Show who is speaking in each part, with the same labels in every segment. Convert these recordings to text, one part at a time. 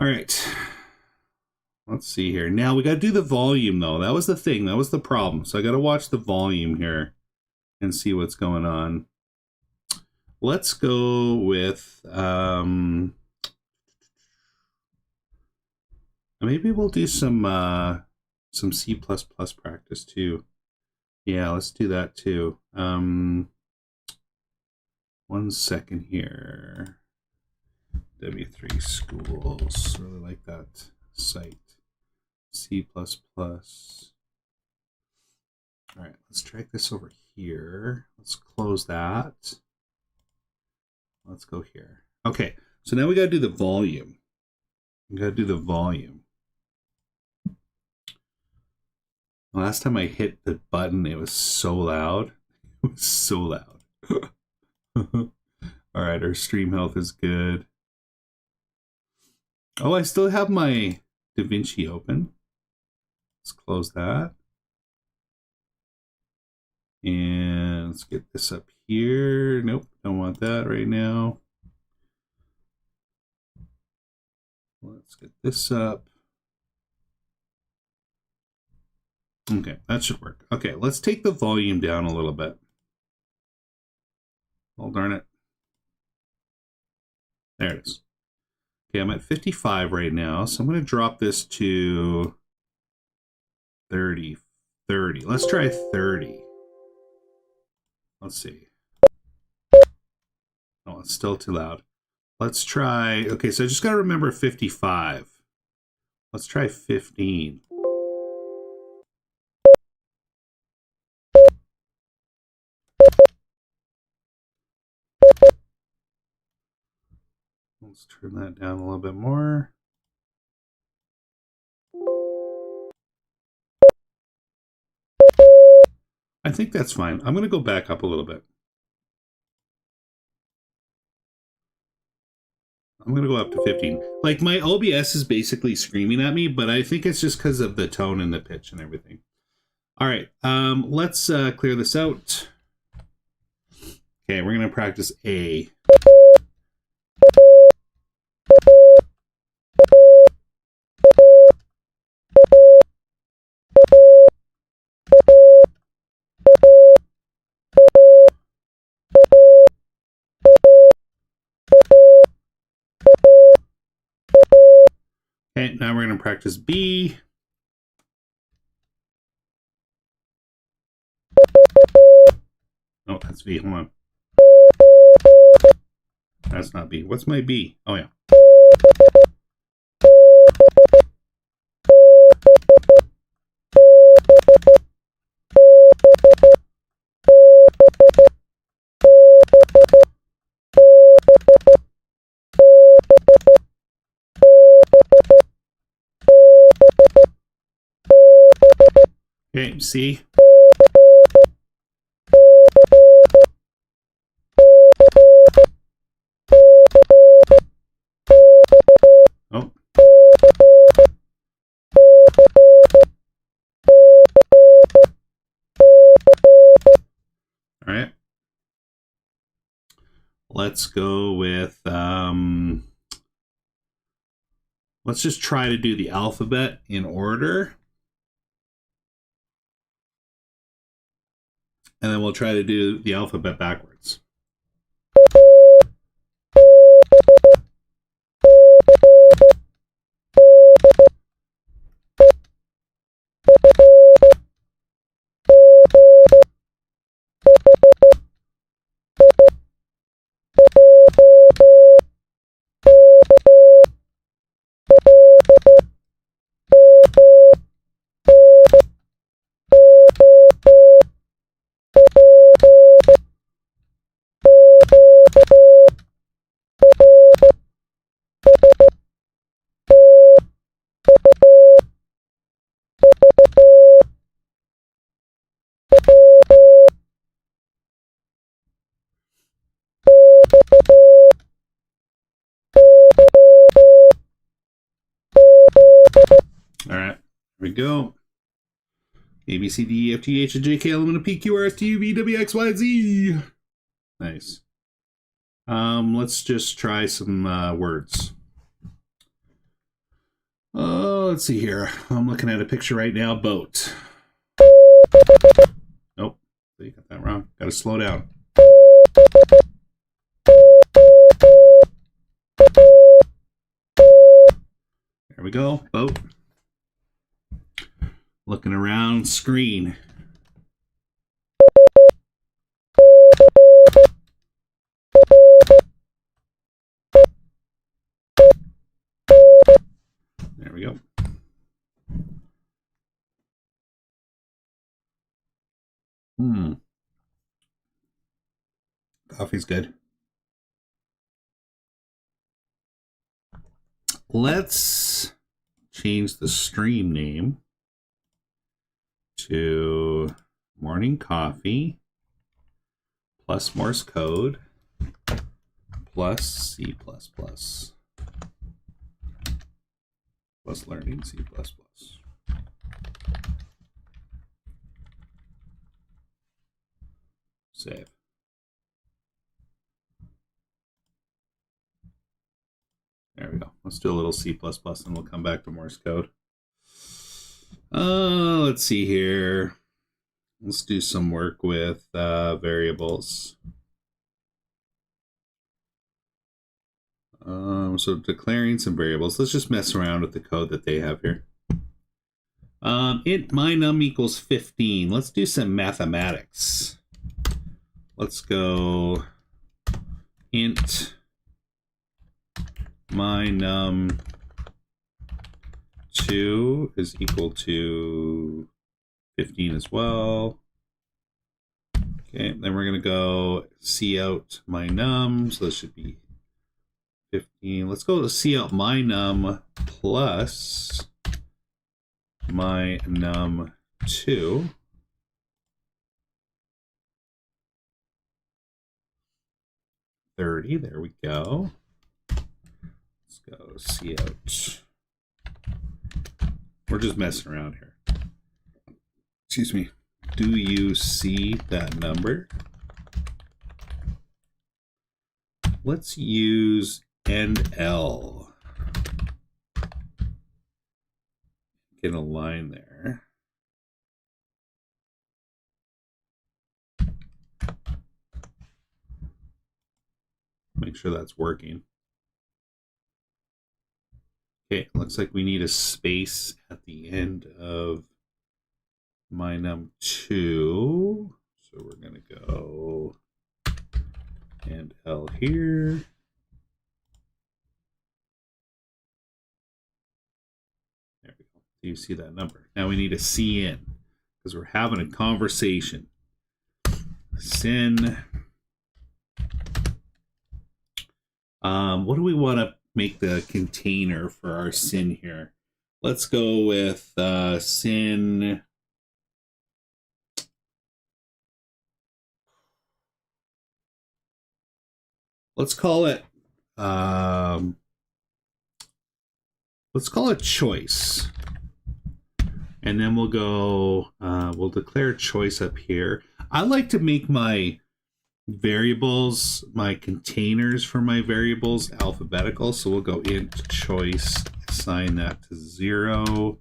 Speaker 1: All right. Let's see here. Now we got to do the volume, though. That was the thing. That was the problem. So I got to watch the volume here and see what's going on. Let's go with... maybe we'll do some C++ practice, too. Yeah, let's do that, too. 1 second here. W3 schools. Really like that site. C++. All right, let's drag this over here. Let's close that. Let's go here. Okay, so now we got to do the volume. We got to do the volume. Last time I hit the button, it was so loud. It was so loud. All right, our stream health is good. Oh, I still have my DaVinci open. Let's close that. And let's get this up here. Nope, don't want that right now. Let's get this up. Okay, that should work. Okay, let's take the volume down a little bit. Oh, darn it. There it is. Okay, I'm at 55 right now, so I'm going to drop this to 30. Let's try 30. Let's see. Oh, it's still too loud. Let's try... Okay, so I just got to remember 55. Let's try 15. Let's turn that down a little bit more. I think that's fine. I'm going to go back up a little bit. I'm going to go up to 15. Like, my OBS is basically screaming at me, but I think it's just because of the tone and the pitch and everything. All right, let's clear this out. Okay, we're going to practice A. Okay, now we're going to practice B. Oh, that's B. Hold on. That's not B. What's my B? Oh, yeah. Okay, C. Oh. All right. Let's go with, let's just try to do the alphabet in order. And then we'll try to do the alphabet backwards. All right, here we go. A, B, C, D, E, F, G, H, J, K, L, M, N, P, Q, R, S, T, U, V, W, X, Y, Z. Nice. Let's just try some words. let's see here. I'm looking at a picture right now. Boat. Nope. You got that wrong. Got to slow down. There we go. Boat. Looking around. Screen. There we go. Coffee's good. Let's change the stream name to Morning Coffee plus Morse code plus C++ plus learning C++. Save. There we go. Let's do a little C++ and we'll come back to Morse code. Let's see here. Let's do some work with variables. So declaring some variables. Let's just mess around with the code that they have here. Int my num equals 15. Let's do some mathematics. Let's go int my num 2 is equal to 15 as well. Okay, then we're going to go C out my num. So this should be 15. Let's go to C out my num plus my num 2. $30. There we go. Let's go C out. We're just messing around here. Excuse me. Do you see that number? Let's use end L. Get a line there. Make sure that's working. Okay, looks like we need a space at the end of my num 2. So we're going to go and L here. There we go. Do you see that number? Now we need a C in because we're having a conversation. Sin. What do we want to make the container for our sin here? Let's go with sin. Let's call it choice. And then we'll go, we'll declare choice up here. I like to make my variables, my containers for my variables alphabetical. So we'll go int choice, assign that to 0.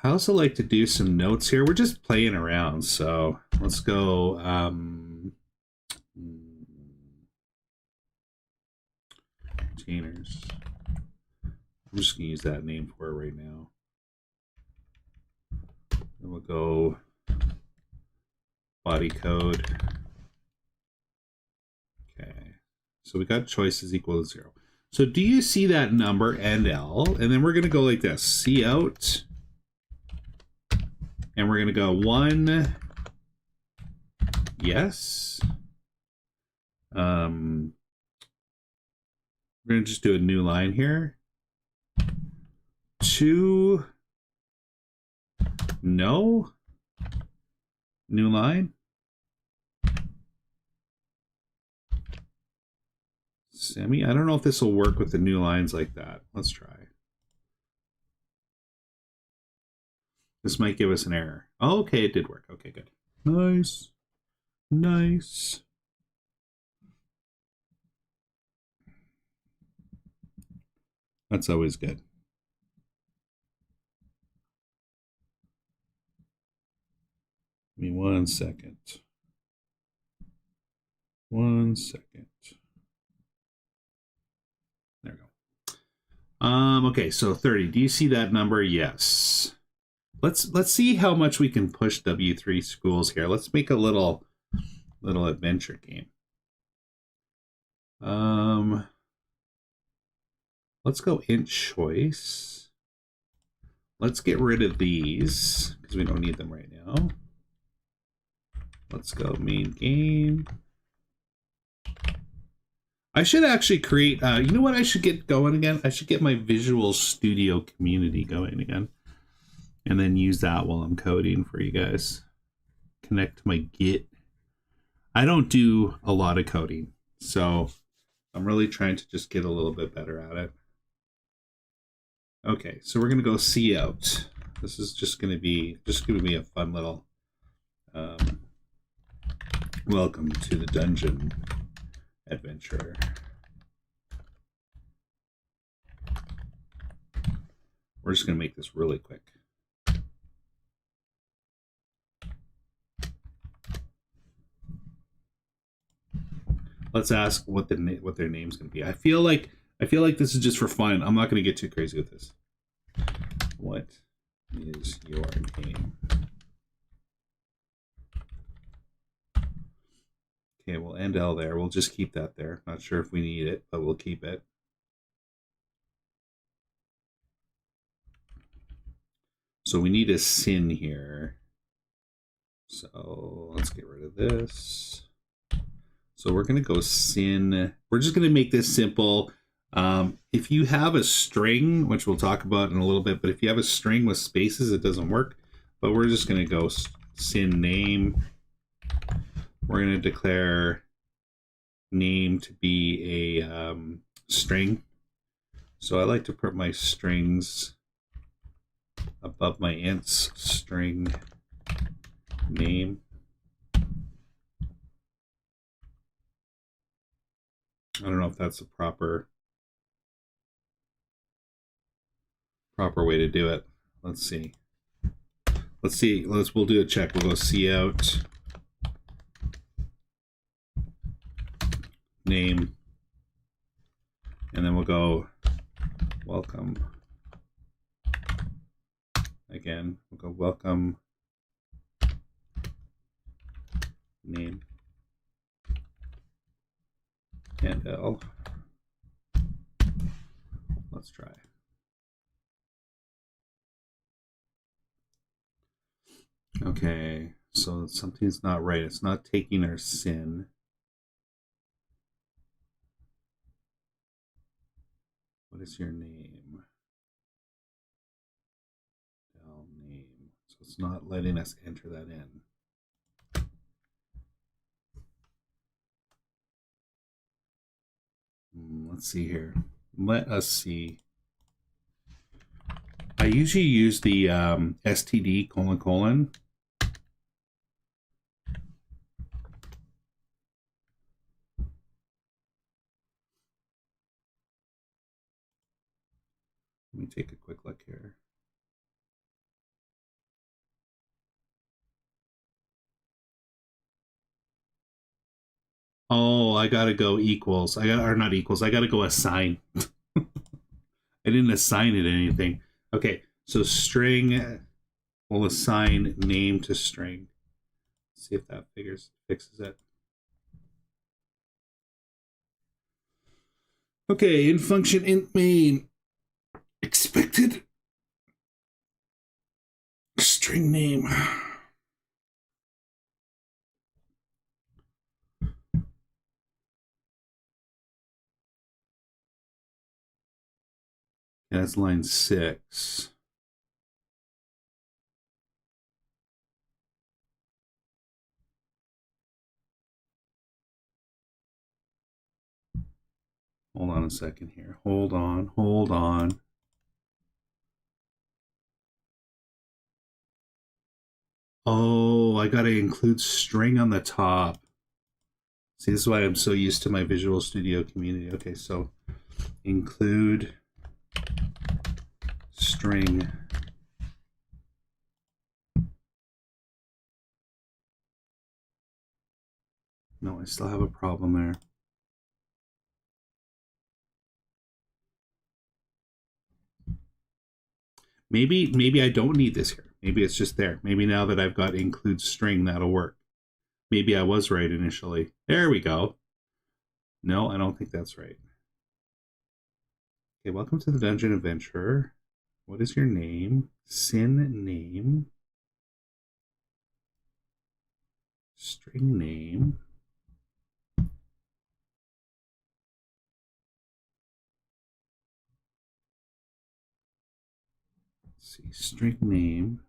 Speaker 1: I also like to do some notes here. We're just playing around. So let's go containers. I'm just going to use that name for it right now. Then we'll go body code. Okay. So we got choice is equal to 0. So do you see that number and L? And then we're going to go like this. C out. And we're going to go 1. Yes. We're going to just do a new line here. 2. No. New line. Semi. I don't know if this will work with the new lines like that. Let's try. This might give us an error. Oh, okay, it did work. Okay, good. Nice. Nice. That's always good. Give me 1 second. 1 second. There we go. Okay, so 30. Do you see that number? Yes. Let's see how much we can push W3 schools here. Let's make a little adventure game. Let's go int choice. Let's get rid of these because we don't need them right now. Let's go main game. I should actually create, you know what I should get going again? I should get my Visual Studio community going again. And then use that while I'm coding for you guys. Connect my Git. I don't do a lot of coding, so I'm really trying to just get a little bit better at it. Okay, so we're gonna go see out. This is just gonna be a fun little welcome to the dungeon adventure. We're just gonna make this really quick. Let's ask what their name's gonna be. I feel like this is just for fun. I'm not gonna get too crazy with this. What is your name? Okay, we'll end L there. We'll just keep that there. Not sure if we need it, but we'll keep it. So we need a sin here. So let's get rid of this. So we're going to go sin. We're just going to make this simple. If you have a string, which we'll talk about in a little bit, but if you have a string with spaces, it doesn't work. But we're just going to go sin name. We're going to declare name to be a string. So I like to put my strings above my ints, string name. I don't know if that's the proper way to do it. Let's see. We'll do a check. We'll go see out name, and then we'll go welcome again. We'll go welcome name and L. Let's try. Okay, so something's not right. It's not taking our sin. What is your name? L name. So it's not letting us enter that in. Let's see here. Let us see. I usually use the std : Let me take a quick look here. Oh, I gotta go equals. Or not equals. I gotta go assign. I didn't assign it anything. Okay, so string. We'll assign name to string. See if that fixes it. Okay, in function int main. Expected string name. Yeah, that's line 6. Hold on a second here. Hold on. Oh, I gotta include string on the top. See, this is why I'm so used to my Visual Studio community. Okay, so include string. No, I still have a problem there. Maybe I don't need this here. Maybe it's just there. Maybe now that I've got include string, that'll work. Maybe I was right initially. There we go. No, I don't think that's right. Okay, welcome to the Dungeon Adventurer. What is your name? Sin name. String name. Let's see, string name.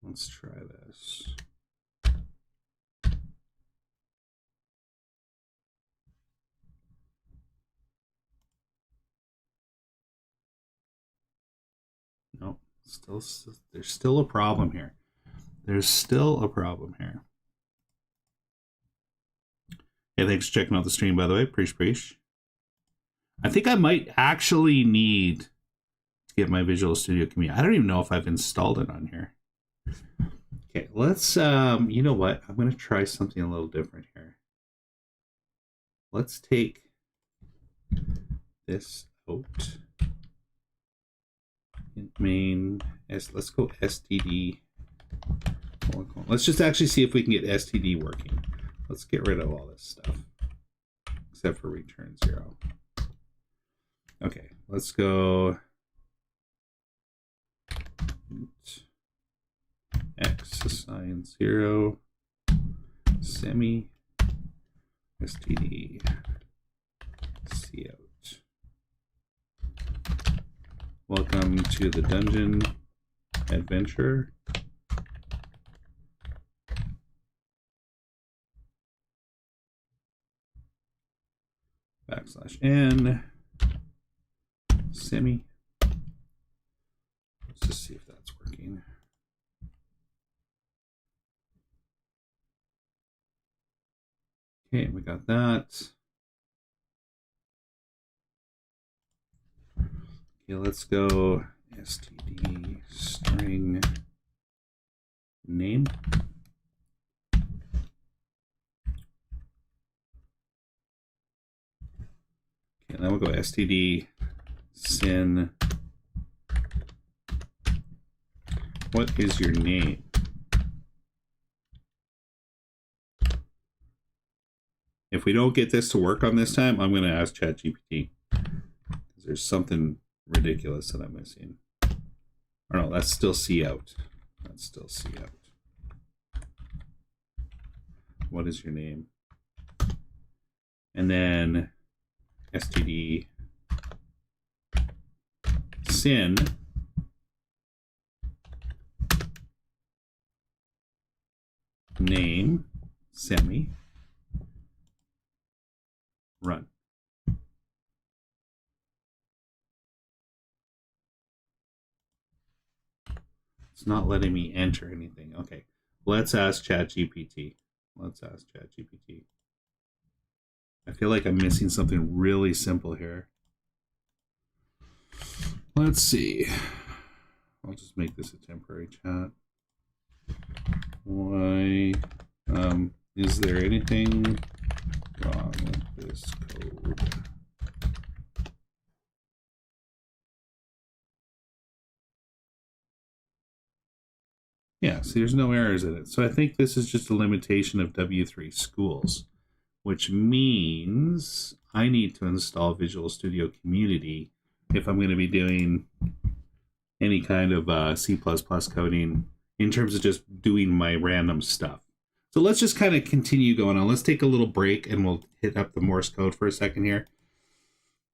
Speaker 1: Let's try this. Nope. There's still a problem here. There's still a problem here. Hey, thanks for checking out the stream, by the way. Preach. I think I might actually need to get my Visual Studio Community. I don't even know if I've installed it on here. Okay, let's, you know what? I'm going to try something a little different here. Let's take this out. Main, let's go STD. Let's just actually see if we can get STD working. Let's get rid of all this stuff, except for return 0. Okay, let's go x assign 0 semi std cout. Welcome to the Dungeon Adventure. \n semi. Let's just see if that's working. Okay, we got that. Okay, let's go std string name. Okay, then we'll go std sin. What is your name? If we don't get this to work on this time, I'm going to ask ChatGPT. Because there's something ridiculous that I'm missing. Or no, that's still cout. That's still cout. What is your name? And then std sin. Name semi run. It's not letting me enter anything. Okay, let's ask ChatGPT. Let's ask ChatGPT. I feel like I'm missing something really simple here. Let's see. I'll just make this a temporary chat. Why is there anything wrong with this code? Yeah, see, there's no errors in it. So I think this is just a limitation of W3 schools, which means I need to install Visual Studio Community if I'm going to be doing any kind of C++ coding in terms of just doing my random stuff. So let's just kind of continue going on. Let's take a little break and we'll hit up the Morse code for a second here.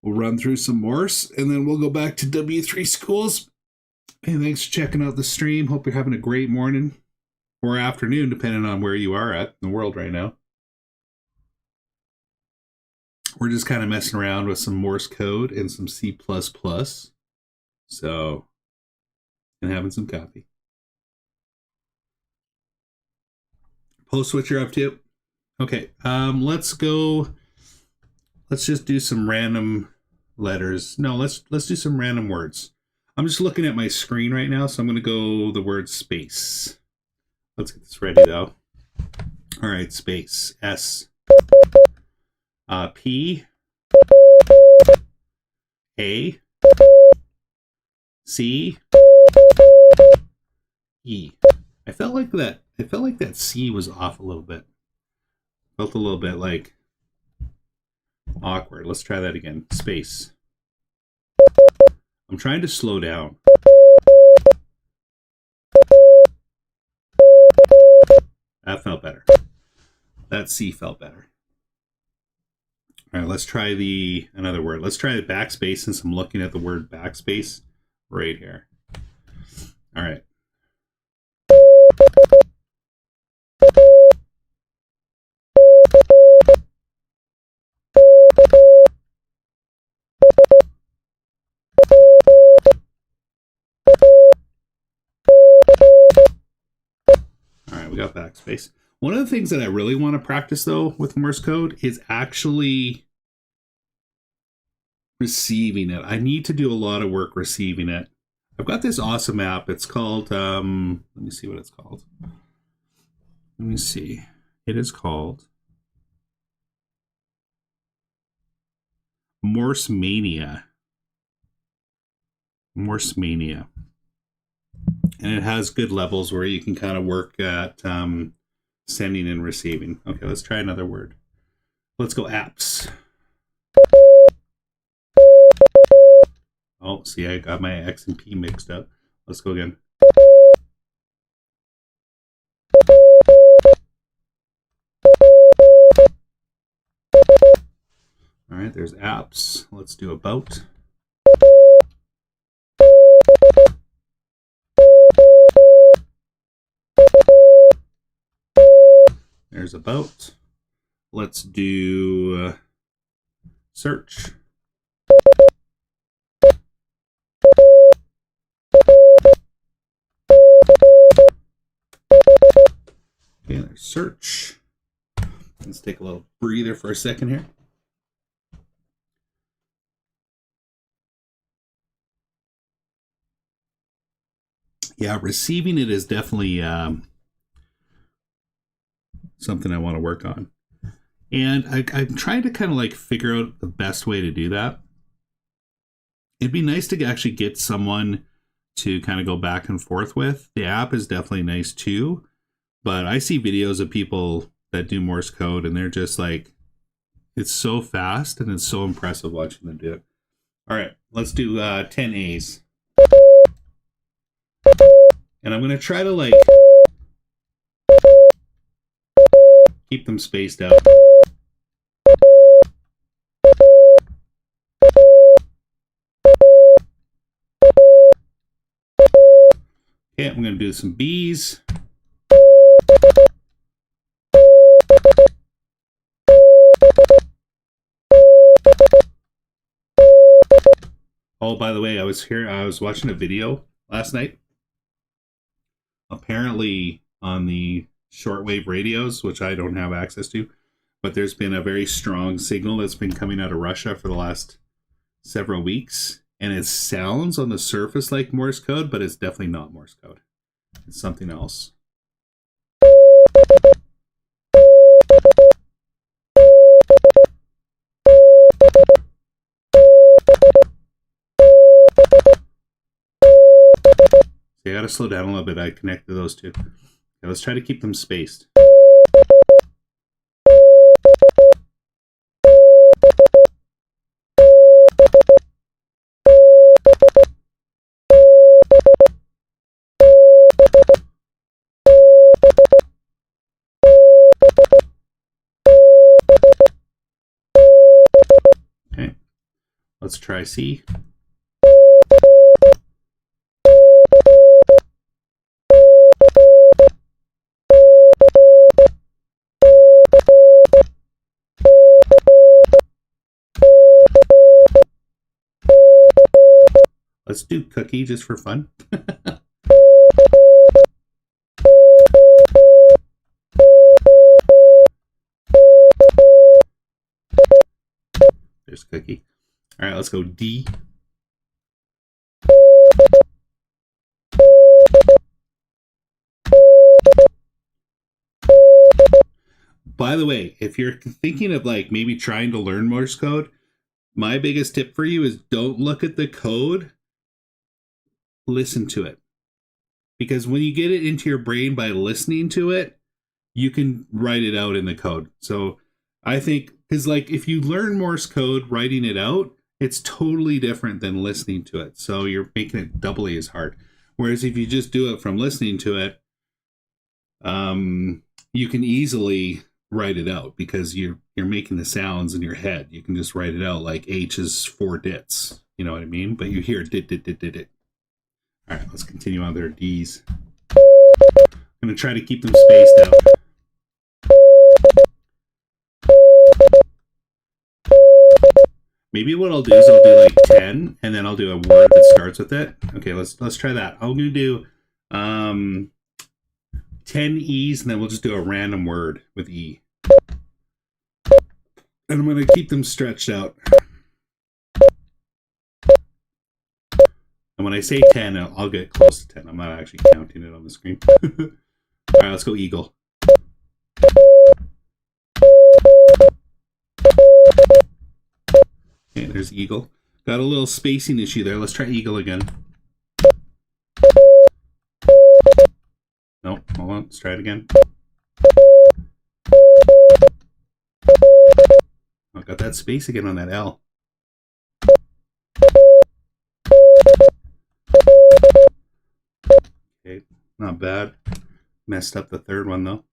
Speaker 1: We'll run through some Morse and then we'll go back to W3 schools. Hey, thanks for checking out the stream. Hope you're having a great morning or afternoon, depending on where you are at in the world right now. We're just kind of messing around with some Morse code and some C++. So and having some coffee. Post what you're up to. Okay, let's go. Let's just do some random letters. No, let's do some random words. I'm just looking at my screen right now, so I'm going to go the word space. Let's get this ready, though. All right, space. S. P. A. C. E. I felt like that C was off a little bit. Felt a little bit like awkward. Let's try that again. Space. I'm trying to slow down. That felt better. That C felt better. All right, let's try another word. Let's try the backspace, since I'm looking at the word backspace right here. All right. All right, we got backspace. One of the things that I really want to practice, though, with Morse code is actually receiving it. I need to do a lot of work receiving it. I've got this awesome app. It's called, let me see what it's called. Let me see. It is called Morse Mania. Morse Mania. And it has good levels where you can kind of work at sending and receiving. Okay, let's try another word. Let's go apps. Oh, see, I got my X and P mixed up. Let's go again. All right, there's apps. Let's do about. There's about. Let's do search. Okay, there's search. Let's take a little breather for a second here. Yeah, receiving it is definitely something I want to work on. And I'm trying to kind of like figure out the best way to do that. It'd be nice to actually get someone to kind of go back and forth with. The app is definitely nice too, but I see videos of people that do Morse code and they're just like, it's so fast and it's so impressive watching them do it. All right, let's do 10 A's. And I'm going to try to like keep them spaced out. Okay, I'm going to do some B's. Oh, by the way, I was watching a video last night. Apparently on the shortwave radios, which I don't have access to, but there's been a very strong signal that's been coming out of Russia for the last several weeks. And it sounds on the surface like Morse code, but it's definitely not Morse code. It's something else. So I gotta slow down a little bit. I connected those two. Okay, let's try to keep them spaced. Okay, let's try C. Let's do cookie just for fun. a cookie. All right, let's go D. By the way, if you're thinking of like maybe trying to learn Morse code, my biggest tip for you is don't look at the code, listen to it. Because when you get it into your brain by listening to it, you can write it out in the code. So I think, because like if you learn Morse code, writing it out, it's totally different than listening to it. So you're making it doubly as hard. Whereas if you just do it from listening to it, you can easily write it out because you're making the sounds in your head. You can just write it out like H is 4 dits. You know what I mean? But you hear dit, dit, dit, dit, dit. All right, let's continue on their D's. I'm going to try to keep them spaced out. Maybe what I'll do is I'll do like 10, and then I'll do a word that starts with it. Okay, let's try that. I'm going to do 10 E's, and then we'll just do a random word with E. And I'm going to keep them stretched out. And when I say 10, I'll get close to 10. I'm not actually counting it on the screen. All right, let's go eagle. Okay, there's eagle. Got a little spacing issue there. Let's try eagle again. Nope, hold on. Let's try it again. Oh, got that space again on that L. Okay, not bad. Messed up the third one though.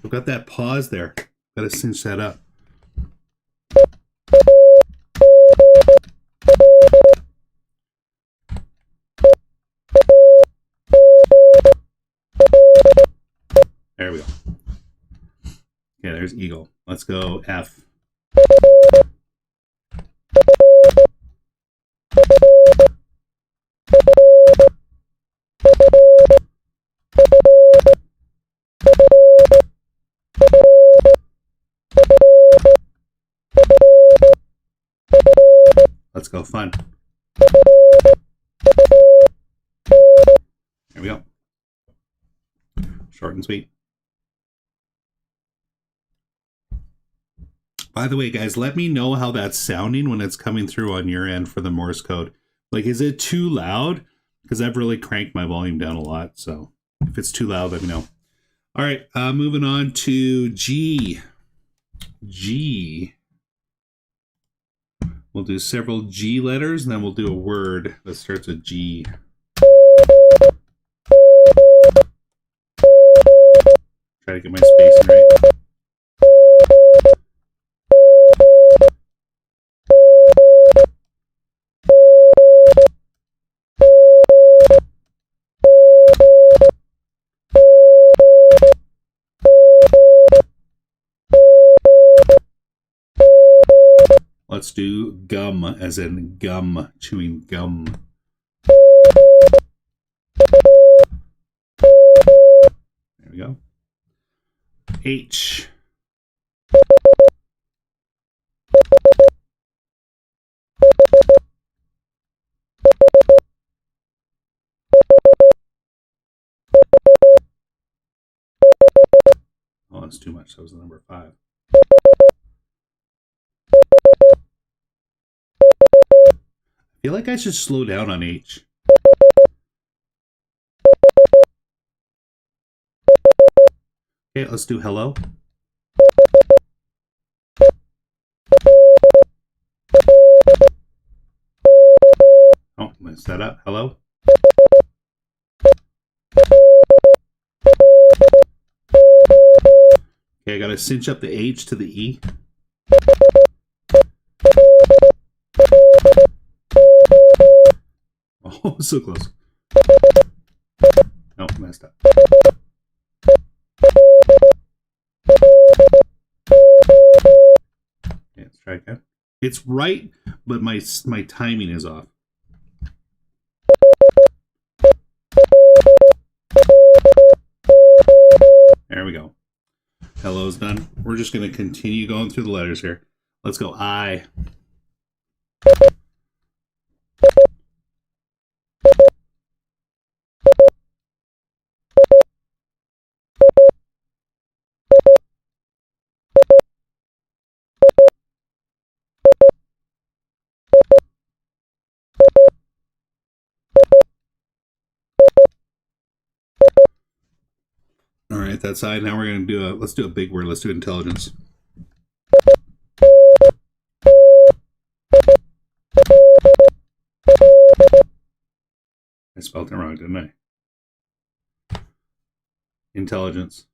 Speaker 1: I've got that pause there. Gotta cinch that up. There we go. Okay, there's eagle. Let's go F. Let's go fun. There we go. Short and sweet. By the way, guys, let me know how that's sounding when it's coming through on your end for the Morse code. Like, is it too loud? Because I've really cranked my volume down a lot. So if it's too loud, let me know. All right, moving on to G. G. We'll do several G letters, and then we'll do a word that starts with G. Try to get my spacing right. Let's do gum, as in gum, chewing gum. There we go. H. Oh, that's too much. That was the number 5. I feel like I should slow down on H. Okay, let's do hello. Oh, messed that up. Hello. Okay, I gotta cinch up the H to the E. Oh, so close. Nope, messed up. Okay, let's try again. It's right, but my timing is off. hello's done. We're just going to continue going through the letters here. Let's go I. All right, that's I. Now we're going to do let's do a big word. Let's do intelligence. I spelled it wrong, didn't I? Intelligence.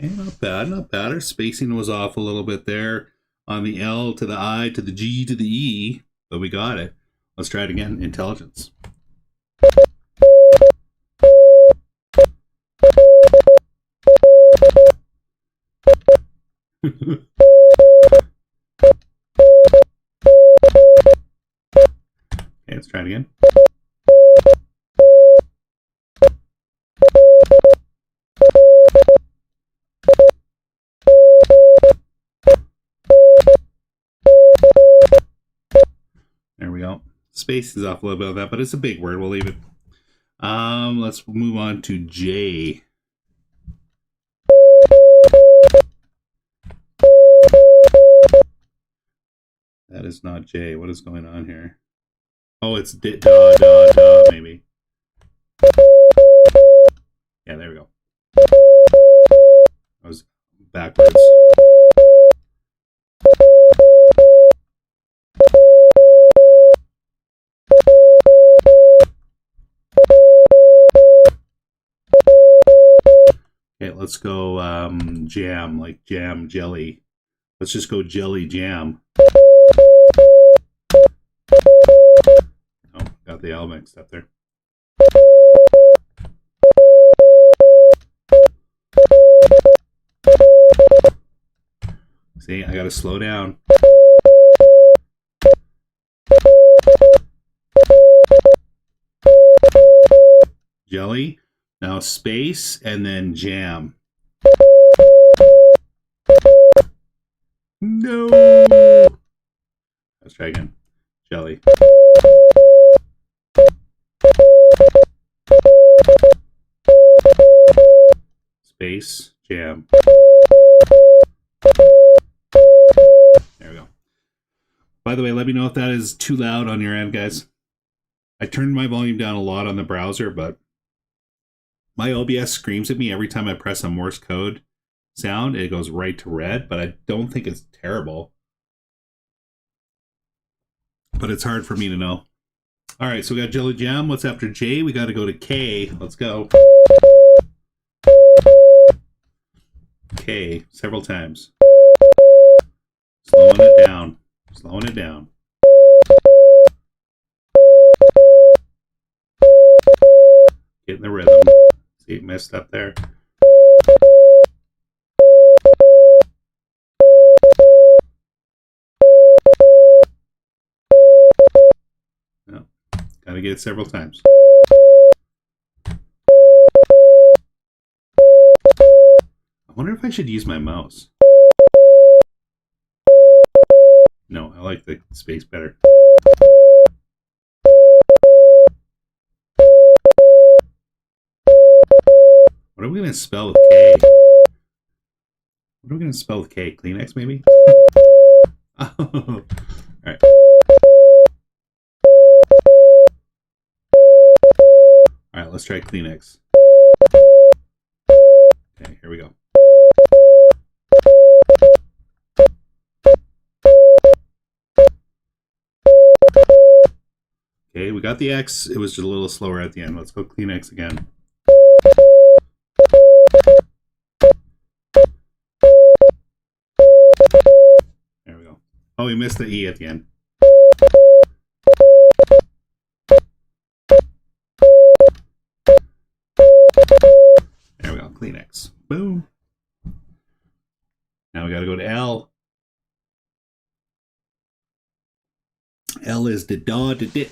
Speaker 1: Okay, not bad, not bad. Our spacing was off a little bit there on the L to the I to the G to the E, but we got it. Let's try it again. Intelligence. Okay, let's try it again. There we go. Space is off a little bit of that, but it's a big word. We'll leave it. Let's move on to J. That is not J. What is going on here? Oh, it's da, maybe. Yeah, there we go. I was backwards. Okay, let's go jam, like jam, jelly. Let's just go jelly jam. Oh, got the L mixed up there. See, I gotta slow down. Jelly. Now space and then jam. No. Let's try again. Jelly. Space, jam. There we go. By the way, let me know if that is too loud on your end, guys. I turned my volume down a lot on the browser, but my OBS screams at me every time I press a Morse code sound. It goes right to red, but I don't think it's terrible. But it's hard for me to know. All right, so we got jelly jam. What's after J? We got to go to K. Let's go. K, several times. Slowing it down. Slowing it down. Getting the rhythm. See, it messed up there. No, gotta get it several times. I wonder if I should use my mouse. No, I like the space better. What are we going to spell with K? What are we going to spell with K? Kleenex, maybe? Oh. All right. All right, let's try Kleenex. Okay, here we go. Okay, we got the X. It was just a little slower at the end. Let's go Kleenex again. There we go. Oh, we missed the E at the end. There we go. Kleenex. Boom. Now we got to go to L. L is the da da dit.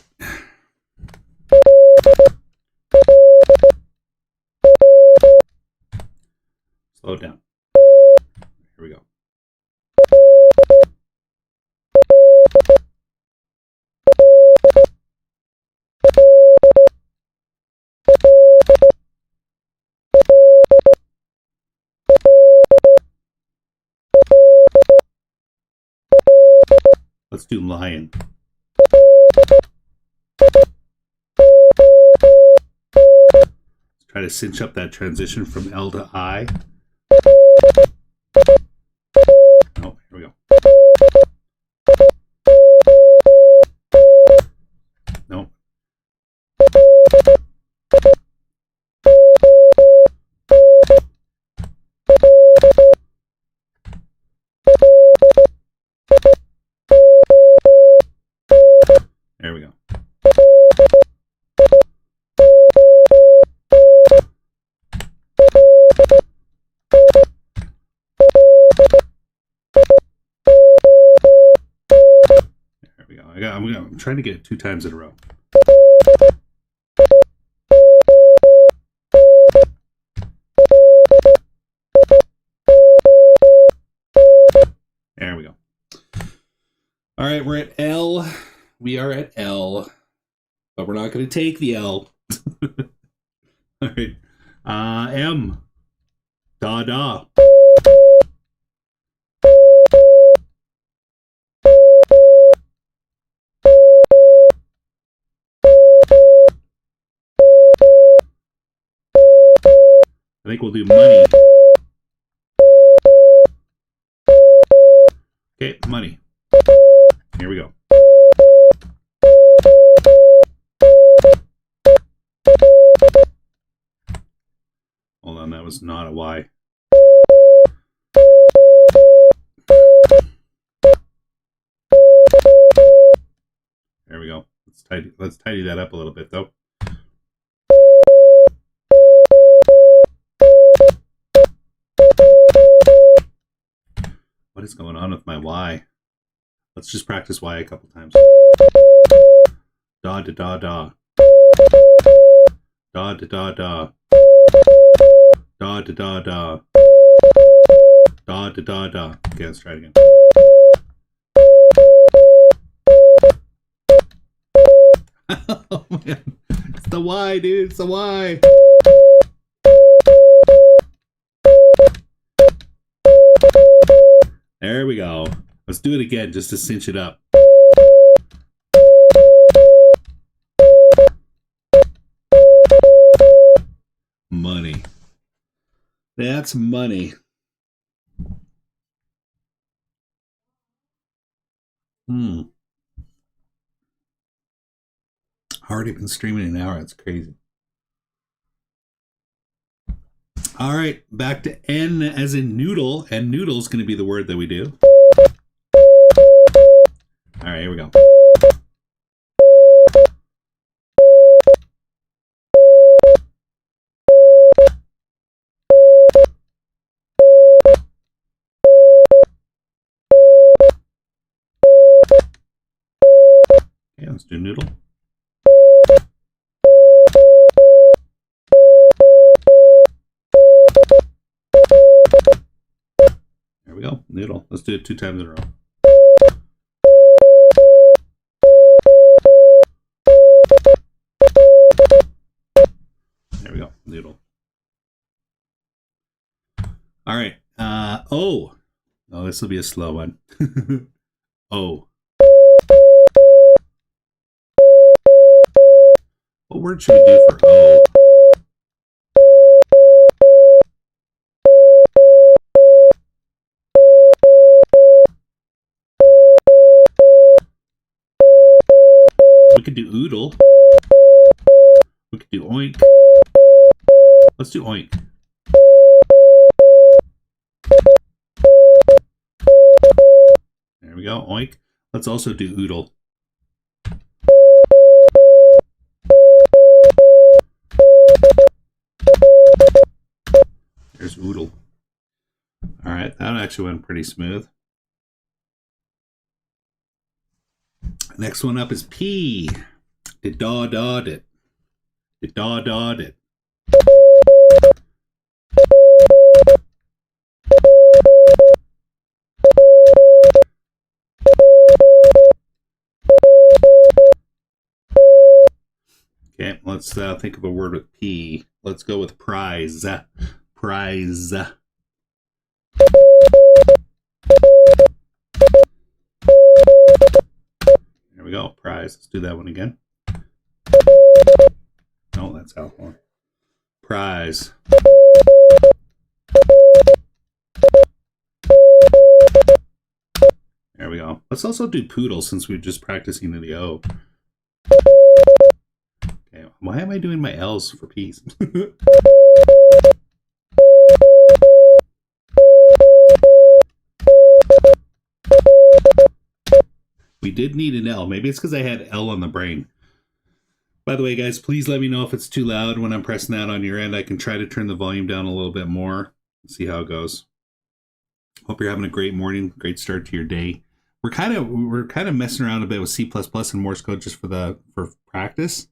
Speaker 1: Slow it down. Here we go. Let's do lion. Let's try to cinch up that transition from L to I. Oh, here we go. No. There we go. There we go. I'm trying to get it 2 times in a row. There we go. All right, we're at L. We are at L, but we're not going to take the L. All right. M. Da da. I think we'll do money. Okay, money. Here we go. Hold on, that was not a Y. There we go. Let's tidy that up a little bit, though. What is going on with my Y? Let's just practice Y a couple times. Da da da da. Da da da da. Da da da da. Da da da da. Okay, let's try it again. Oh man, it's the Y, dude. It's the Y. There we go. Let's do it again just to cinch it up. Money. That's money. Already been streaming an hour. That's crazy. All right, back to N as in noodle, and noodle is going to be the word that we do. All right, here we go. Okay, let's do noodle. There we go, noodle. Let's do it 2 times in a row. There we go, noodle. All right, O. Oh, this will be a slow one. O. What word should we do for O? We could do oodle. We could do oink. Let's do oink. There we go, oink. Let's also do oodle. There's oodle. All right, right, that actually went pretty smooth. Next one up is P. Did-daw-daw-dit. Did-daw-daw-dit. Okay, let's think of a word with P. Let's go with prize. Prize. There we go, prize. Let's do that one again. No, that's alcohol. Prize. There we go. Let's also do poodle since we're just practicing the O. Okay, why am I doing my L's for P's? We did need an L. Maybe it's because I had L on the brain. By the way, guys, please let me know if it's too loud when I'm pressing that on your end. I can try to turn the volume down a little bit more. See how it goes. Hope you're having a great morning, great start to your day. We're kind of messing around a bit with C++ and Morse code just for practice.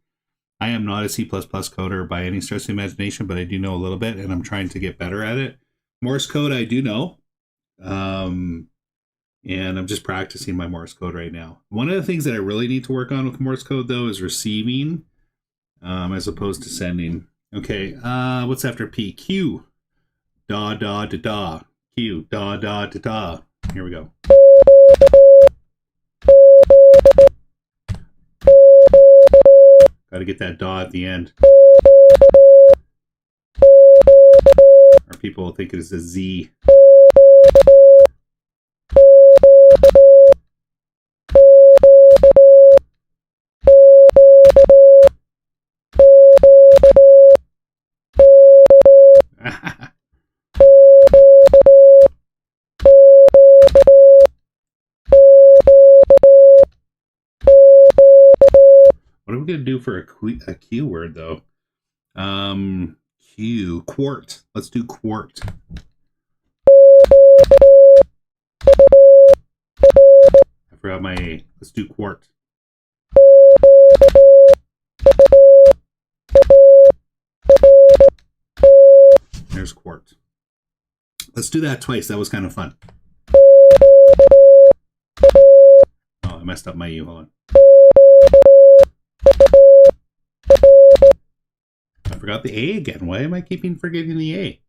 Speaker 1: I am not a C++ coder by any stretch of the imagination, but I do know a little bit, and I'm trying to get better at it. Morse code, I do know. And I'm just practicing my Morse code right now. One of the things that I really need to work on with Morse code, though, is receiving as opposed to sending. Okay, what's after P? Q. Da, da, da, da. Q. Da, da, da, da. Here we go. Got to get that da at the end. Or people will think it is a Z. What are we going to do for a Q word, though? Q. Quart. Let's do quart. I forgot my A. Let's do quart. There's quart. Let's do that twice. That was kind of fun. Oh, I messed up my U. Hold on. I forgot the A again. Why am I keeping forgetting the A?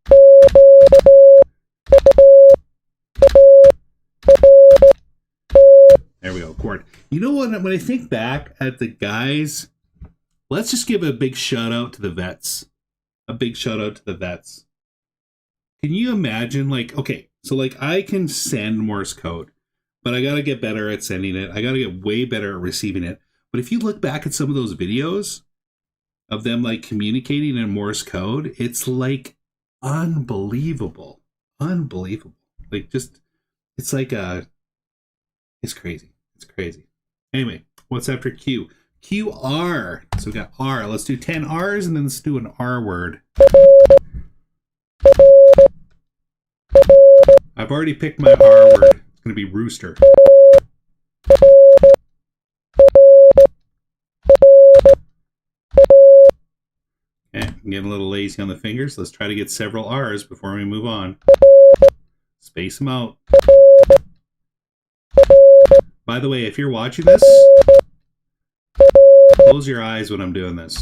Speaker 1: There we go, quart. You know what? When I think back at the guys, let's just give a big shout out to the vets. A big shout out to the vets. Can you imagine, like, okay, so like I can send Morse code, but I got to get better at sending it. I got to get way better at receiving it. But if you look back at some of those videos of them like communicating in Morse code, it's like unbelievable. Unbelievable. Like just, it's like it's crazy. It's crazy. Anyway, what's after Q? QR. So we got R. Let's do 10 R's and then let's do an R word. I've already picked my R word. It's going to be rooster. Okay, I'm getting a little lazy on the fingers. Let's try to get several R's before we move on. Space them out. By the way, if you're watching this, close your eyes when I'm doing this.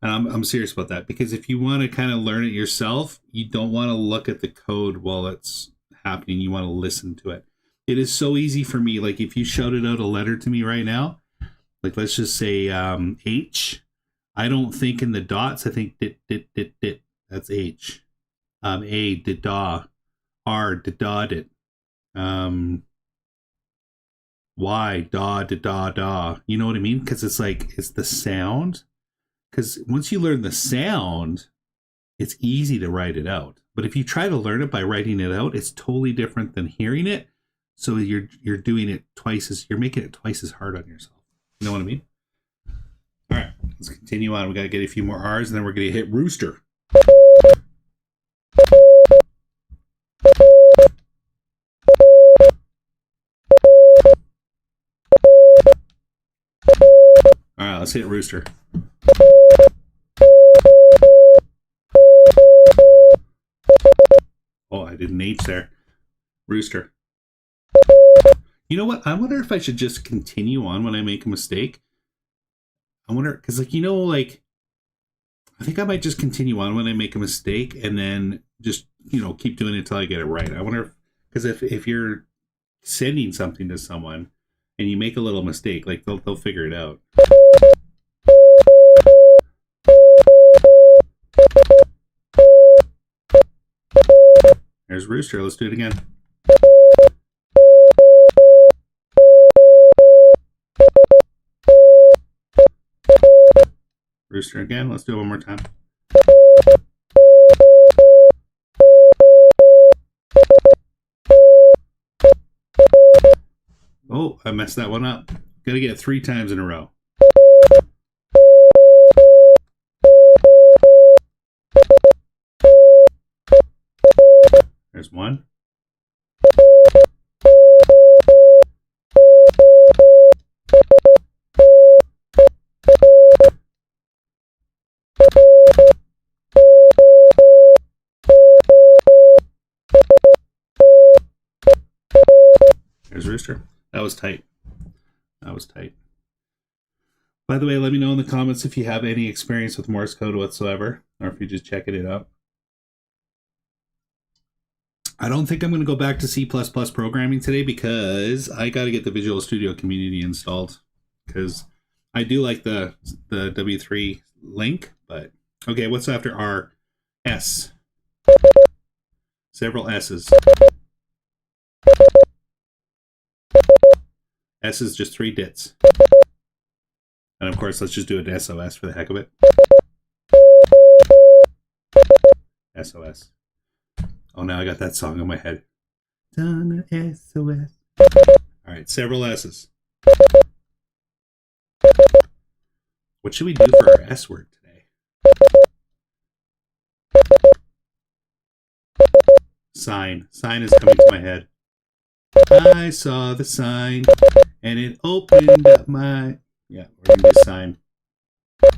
Speaker 1: And I'm serious about that, because if you want to kind of learn it yourself, you don't want to look at the code while it's happening. You want to listen to it. It is so easy for me. Like if you shouted out a letter to me right now, like let's just say H, I don't think in the dots. I think dit, dit, dit, dit. That's H. A, did, da. R, did, da, dit. Y, da, did, da, da. You know what I mean? Because it's like, it's the sound. Because once you learn the sound, it's easy to write it out. But if you try to learn it by writing it out, it's totally different than hearing it. So you're doing it you're making it twice as hard on yourself. You know what I mean? All right, let's continue on. We got to get a few more R's and then we're going to hit rooster. Let's hit rooster. Oh, I did an H there. Rooster. You know what? I wonder if I should just continue on when I make a mistake. I wonder, because like, I think I might just continue on when I make a mistake and then just, keep doing it until I get it right. I wonder, because if you're sending something to someone and you make a little mistake, like they'll figure it out. There's rooster. Let's do it again. Rooster again. Let's do it one more time. Oh, I messed that one up. Gotta get it 3 times in a row. There's one. There's rooster. That was tight. That was tight. By the way, let me know in the comments if you have any experience with Morse code whatsoever, or if you're just checking it out. I don't think I'm going to go back to C++ programming today because I got to get the Visual Studio Community installed, because I do like the W3 link, but okay, what's after R? S. Several S's. S is just 3 dits. And of course, let's just do it SOS for the heck of it. SOS. Oh, now I got that song in my head. Donna SOS. All right, several S's. What should we do for our S word today? Sign. Sign is coming to my head. I saw the sign, and it opened up my... Yeah, we're going to do sign. All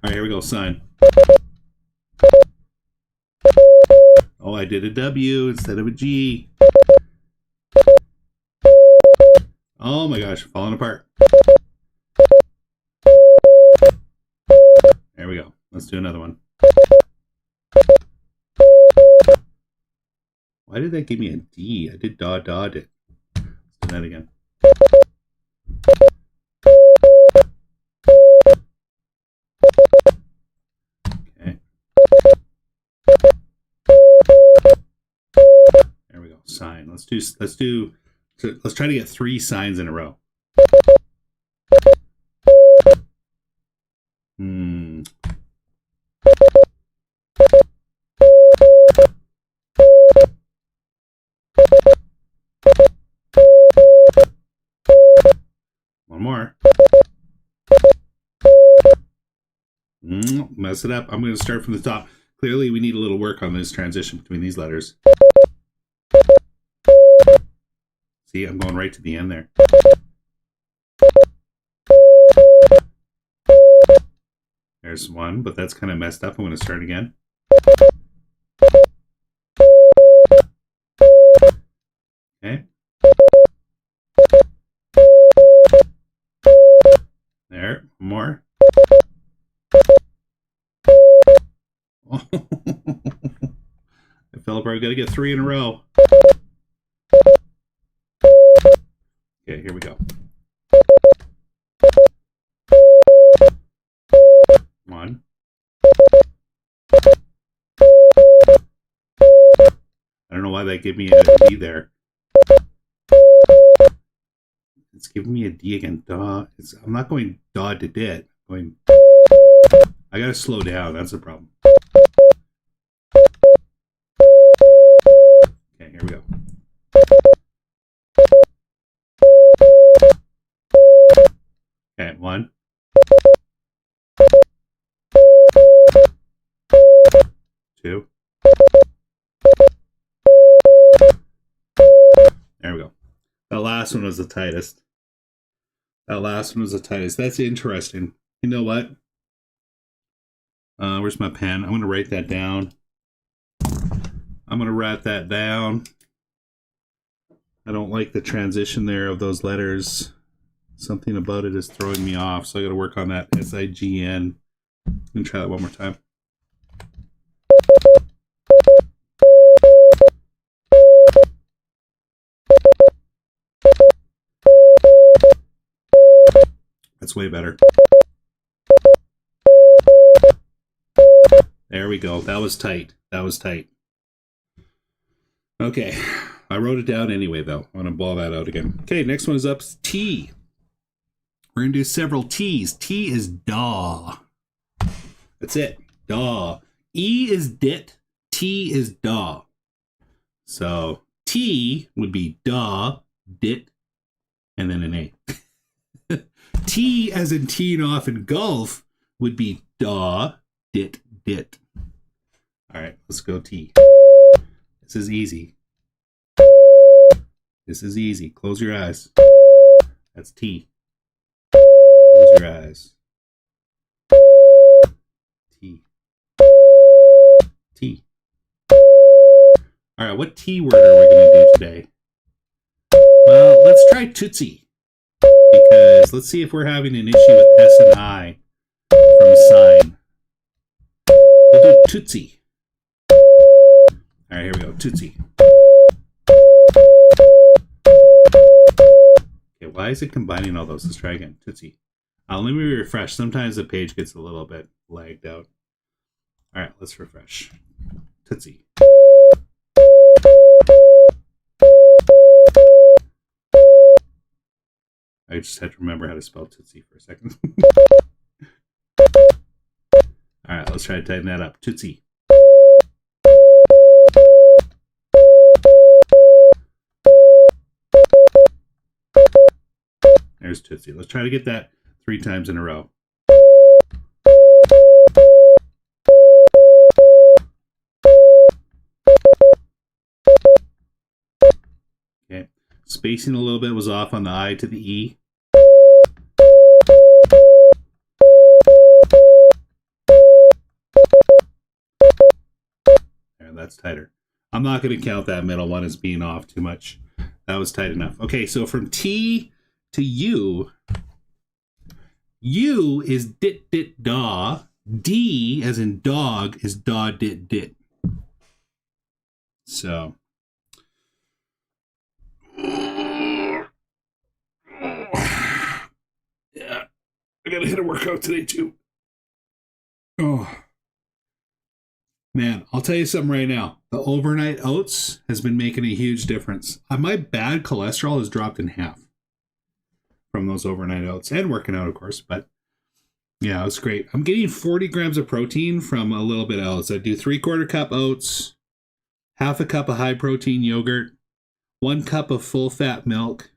Speaker 1: right, here we go, sign. Oh, I did a W instead of a G. Oh my gosh, falling apart. There we go. Let's do another one. Why did that give me a D? I did dot. Let's do that again. Okay. There we go. Sign. Let's try to get 3 signs in a row. One more. Mess it up. I'm going to start from the top. Clearly, we need a little work on this transition between these letters. See, I'm going right to the end there. There's one, but that's kind of messed up. I'm going to start again. Okay. There, more. I fell apart. I've got to get 3 in a row. Okay, here we go. 1. I don't know why that gave me a D there. It's giving me a D again. Duh. I'm not going dod to dit. I gotta slow down. That's the problem. Okay, here we go. Okay, 1. 2. There we go. The last one was the tightest. That last one was the tightest. That's interesting. You know what? Where's my pen? I'm going to write that down. I'm going to write that down. I don't like the transition there of those letters. Something about it is throwing me off, so I got to work on that. S-I-G-N. I'm going to try that one more time. That's way better. There we go. That was tight. That was tight. Okay. I wrote it down anyway, though. I'm going to ball that out again. Okay, next one is up. T. We're going to do several T's. T is daw. That's it. Daw. E is dit. T is daw. So T would be daw, dit, and then an A. T as in teen off in golf would be daw, dit, dit. All right, let's go T. This is easy. This is easy. Close your eyes. That's T. Close your eyes. T. T. All right, what T word are we going to do today? Well, let's try Tootsie. Because let's see if we're having an issue with S and I from sign. We'll do Tootsie. All right, here we go. Tootsie. Okay, why is it combining all those? Let's try again. Tootsie. Let me refresh. Sometimes the page gets a little bit lagged out. All right, let's refresh. Tootsie. I just had to remember how to spell Tootsie for a second. All right, let's try to tighten that up. Tootsie. There's Tootsie. Let's try to get that 3 times in a row. Okay. Spacing a little bit was off on the I to the E. There, that's tighter. I'm not going to count that middle one as being off too much. That was tight enough. Okay, so from T to U, U is dit, dit, daw. D, as in dog, is daw, dit, dit. So. Yeah. I got to hit a workout today, too. Oh. Man, I'll tell you something right now. The overnight oats has been making a huge difference. My bad cholesterol has dropped in half from those overnight oats and working out, of course. But yeah, it's great. I'm getting 40 grams of protein from a little bit of oats. I do 3/4 cup oats, half a cup of high protein yogurt, 1 cup of full fat milk,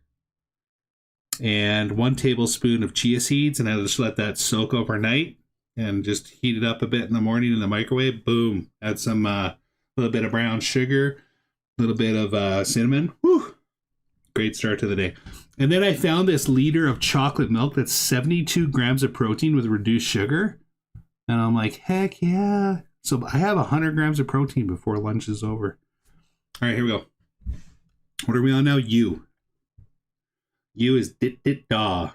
Speaker 1: and 1 tablespoon of chia seeds. And I just let that soak overnight. And just heat it up a bit in the morning in the microwave. Boom. Add some little bit of brown sugar, a little bit of cinnamon. Whew. Great start to the day. And then I found this liter of chocolate milk that's 72 grams of protein with reduced sugar. And I'm like, heck yeah. So I have 100 grams of protein before lunch is over. All right, here we go. What are we on now? U. U is dit, dit, daw.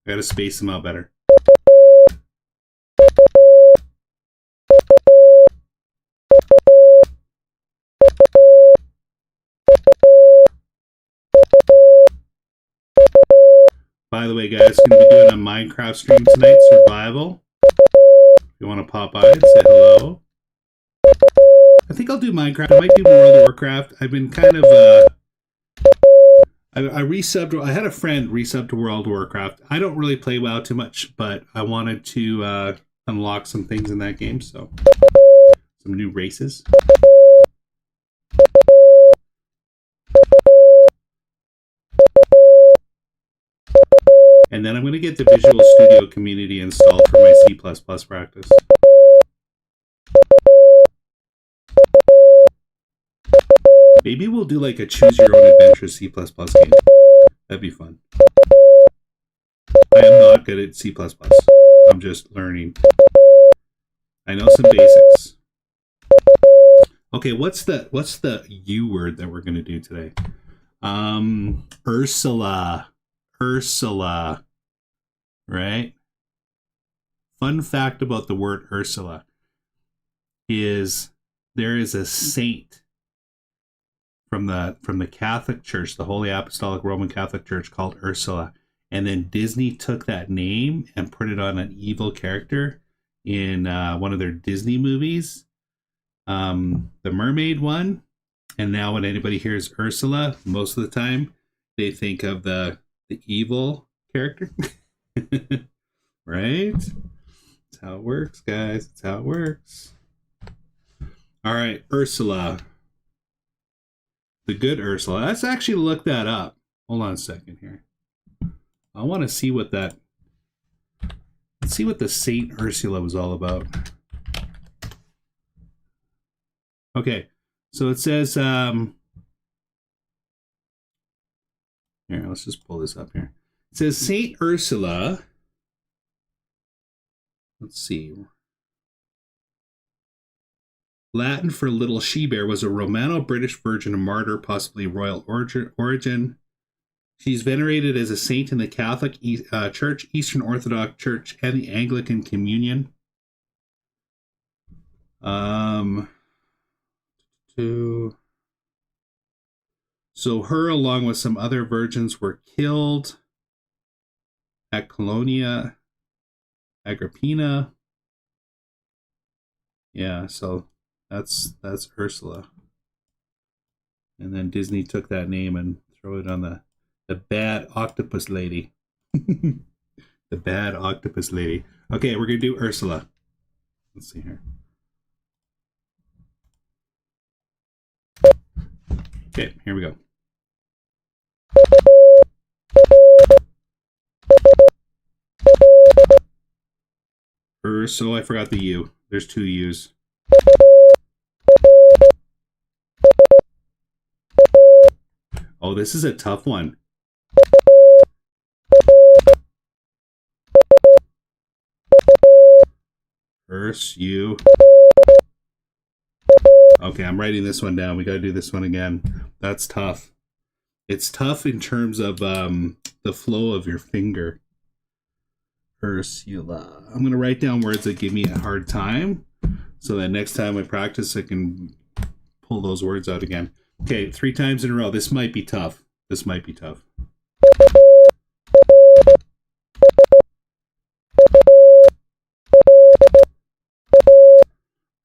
Speaker 1: I gotta space them out better. By the way, guys, gonna be doing a Minecraft stream tonight, survival. If you want to pop by and say hello. I think I'll do Minecraft. I might do World of Warcraft. I've been kind of I resubbed. I had a friend resub to World of Warcraft. I don't really play WoW too much, but I wanted to unlock some things in that game, so some new races. And then I'm going to get the Visual Studio Community installed for my C++ practice. Maybe we'll do like a choose your own adventure C++ game. That'd be fun. I am not good at C++. I'm just learning. I know some basics. Okay, what's the U word that we're going to do today? Ursula. Ursula. Right? Fun fact about the word Ursula is there is a saint from the Catholic Church, the Holy Apostolic Roman Catholic Church, called Ursula. And then Disney took that name and put it on an evil character in one of their Disney movies, the mermaid one. And now when anybody hears Ursula, most of the time they think of the evil character. Right? That's how it works, guys. That's how it works. All right, Ursula. The good Ursula. Let's actually look that up. Hold on a second here. I want to see what that... Let's see what the Saint Ursula was all about. Okay, so it says... Here, let's just pull this up here. It says Saint Ursula... Let's see. Latin for little she-bear, was a Romano-British virgin, a martyr, possibly royal origin. She's venerated as a saint in the Catholic Church, Eastern Orthodox Church, and the Anglican Communion. So her, along with some other virgins, were killed at Colonia Agrippina. Yeah, so that's Ursula. And then Disney took that name and threw it on the bad octopus lady. The bad octopus lady. Okay, we're going to do Ursula. Let's see here. Okay, here we go. So I forgot the U. There's two U's. Oh, this is a tough one. U. Okay, I'm writing this one down. We got to do this one again. That's tough. It's tough in terms of the flow of your finger. Ursula. I'm going to write down words that give me a hard time so that next time I practice I can pull those words out again. Okay, 3 times in a row. This might be tough. This might be tough.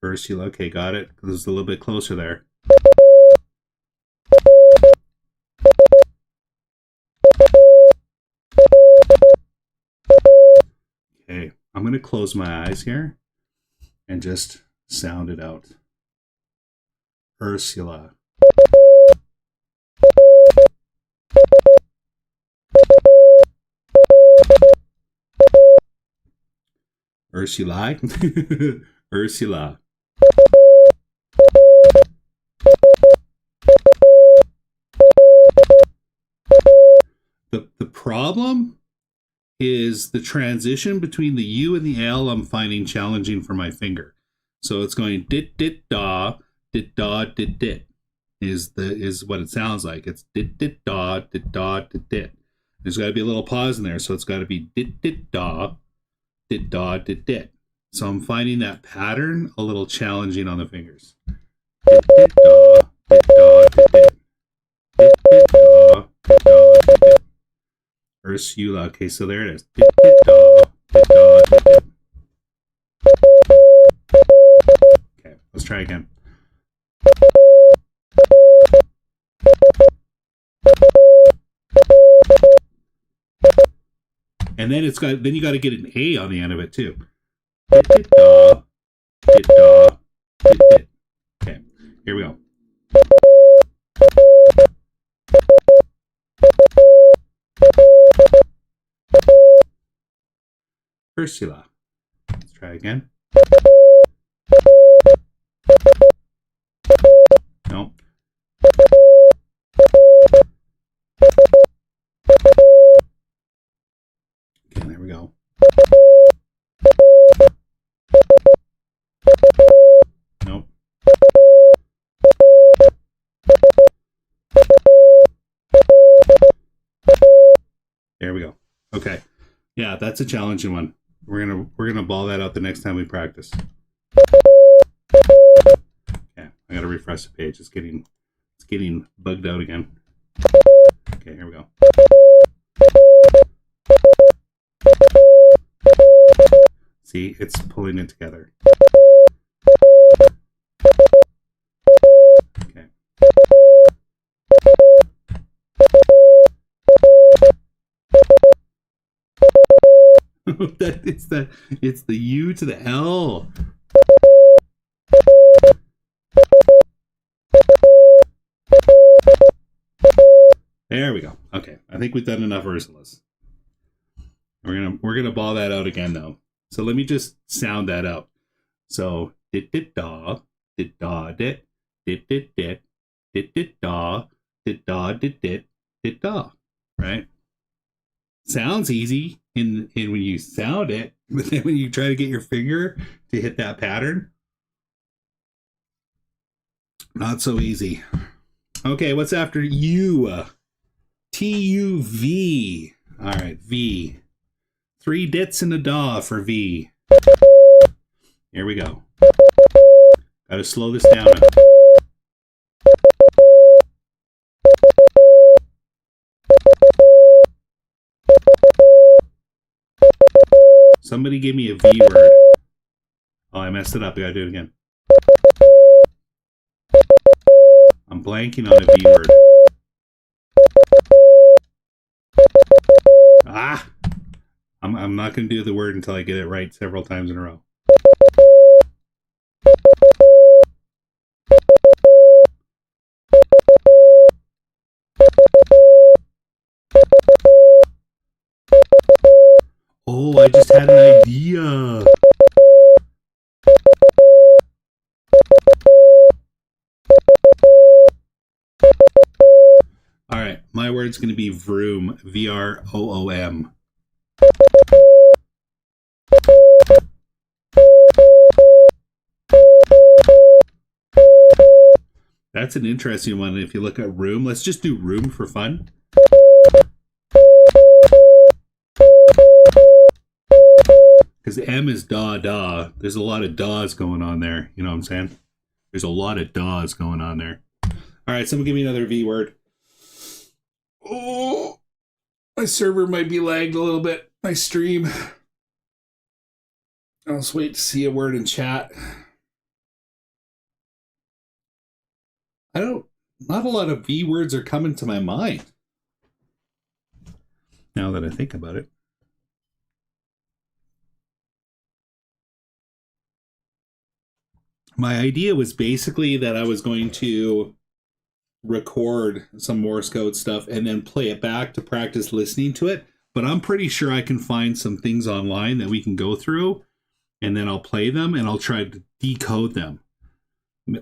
Speaker 1: Ursula. Okay, got it. This is a little bit closer there. Okay, I'm going to close my eyes here and just sound it out. Ursula. Ursula. Ursula. The problem is the transition between the U and the L I'm finding challenging for my finger. So it's going dit dit da dit dit is what it sounds like. It's dit dit da dit dit. There's got to be a little pause in there, so it's got to be dit dit da dit. So I'm finding that pattern a little challenging on the fingers. Dit dit da dit dit da dit. Ursula. Okay, so there it is. Dit dit da dit. Okay, let's try again. And then you got to get an A on the end of it too. Dit dit da dit. Okay, here we go. Ursula. Let's try again. No. There we go. Okay. Yeah, that's a challenging one. We're gonna ball that out the next time we practice. Okay, I gotta refresh the page. It's getting bugged out again. Okay, here we go. See, it's pulling it together. Okay. It's the U to the L. There we go. Okay, I think we've done enough Ursulas. We're gonna ball that out again though. So let me just sound that out. So dit dit da dit da dit dit dit dit dit dit da dit da dit dit dit da. Right? Sounds easy in when you sound it, but then when you try to get your finger to hit that pattern, not so easy. Okay, what's after U? T-U-V. All right, V. 3 dits and a da for V. Here we go. Gotta slow this down. Somebody give me a V word. Oh, I messed it up. I gotta do it again. I'm blanking on a V word. Ah! I'm not going to do the word until I get it right several times in a row. Oh, I just had an idea. All right, my word's going to be vroom. V-R-O-O-M. That's an interesting one. If you look at room, let's just do room for fun. Because M is da da. There's a lot of da's going on there. You know what I'm saying? There's a lot of da's going on there. All right, someone give me another V word. Oh, my server might be lagged a little bit. My stream. I'll just wait to see a word in chat. Not a lot of V words are coming to my mind. Now that I think about it. My idea was basically that I was going to record some Morse code stuff and then play it back to practice listening to it. But I'm pretty sure I can find some things online that we can go through, and then I'll play them and I'll try to decode them.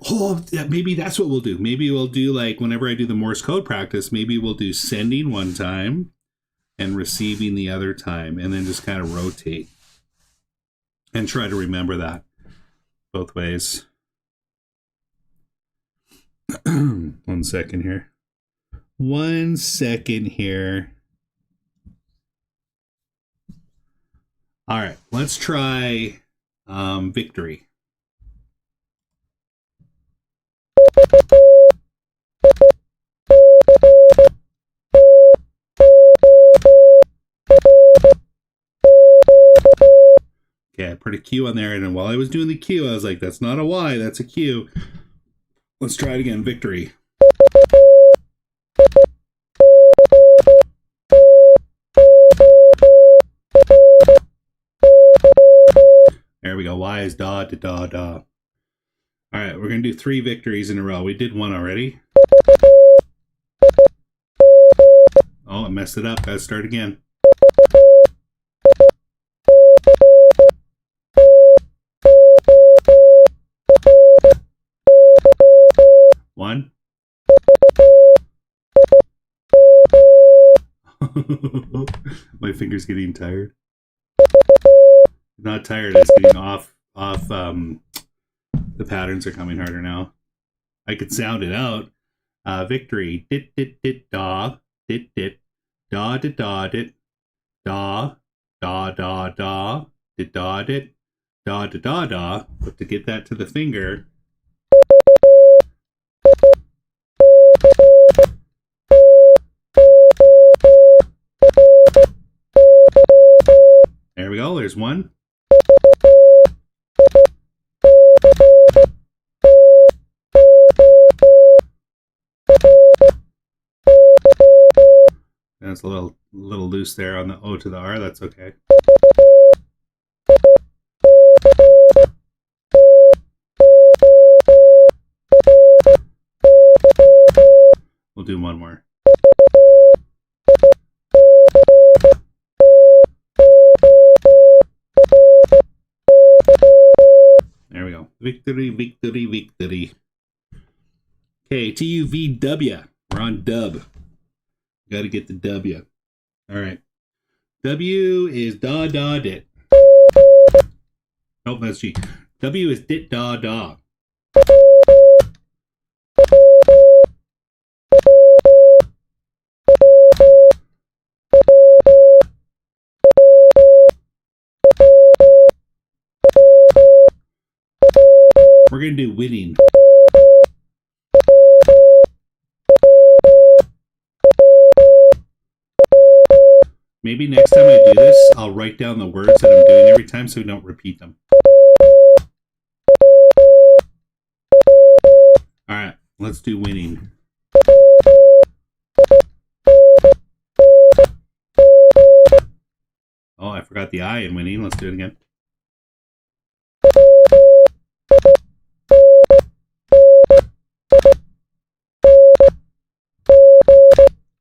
Speaker 1: Oh, yeah, maybe that's what we'll do. Maybe we'll do, like, whenever I do the Morse code practice, maybe we'll do sending one time and receiving the other time, and then just kind of rotate and try to remember that both ways. 1 second here. 1 second here. All right, let's try victory. Okay, I put a Q on there, and while I was doing the Q, I was like, that's not a Y, that's a Q. Let's try it again. Victory. There we go. Y is da, da, da, da. All right, we're going to do 3 victories in a row. We did 1 already. Oh, I messed it up. Gotta start again. One. My finger's getting tired. Not tired, it's getting off. The patterns are coming harder now. I could sound it out. Victory. Dit dit dit da. Dit dit. Da dit da dit. da, da, da, da, did da, did, da, da, da, da. But to get that to the finger, there we go. There's one. That's a little loose there on the O to the R. That's okay. We'll do one more. There we go. Victory, victory, victory. Okay, TUVW. We're on dub. Got to get the W. All right. W is da da dit. Nope, that's G. W is dit da da. We're going to do winning. Maybe next time I do this, I'll write down the words that I'm doing every time so we don't repeat them. All right, let's do winning. Oh, I forgot the I in winning. Let's do it again.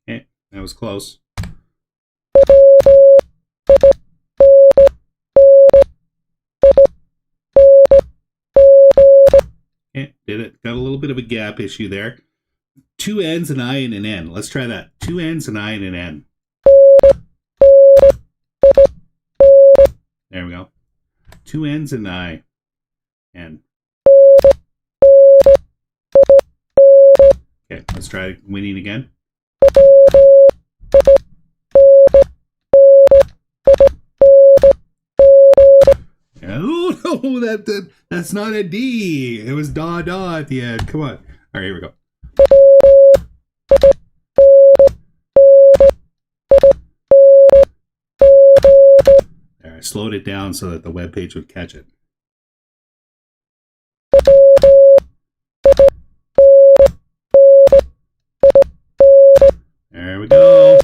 Speaker 1: Okay, that was close. Okay, did it. Got a little bit of a gap issue there. Two N's, an I, and an N. Let's try that. Two N's, an I, and an N. There we go. Two N's, an I, N. Okay, let's try winning again. Oh no, that's not a D. It was da da at the end. Come on. All right, here we go. There, I slowed it down so that the web page would catch it. There we go.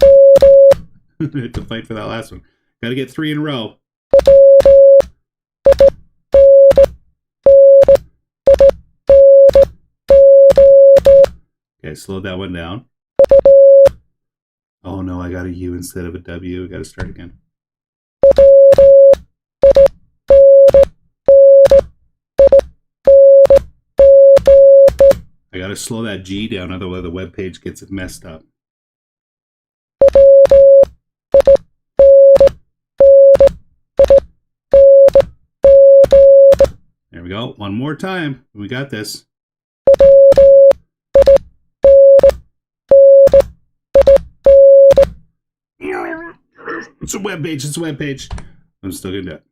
Speaker 1: To fight for that last one. Got to get 3 in a row. Okay, slow that one down. Oh no, I got a U instead of a W. I got to start again. I got to slow that G down, otherwise the web page gets it messed up. There we go. One more time. We got this. It's a web page. It's a web page. I'm still gonna do it.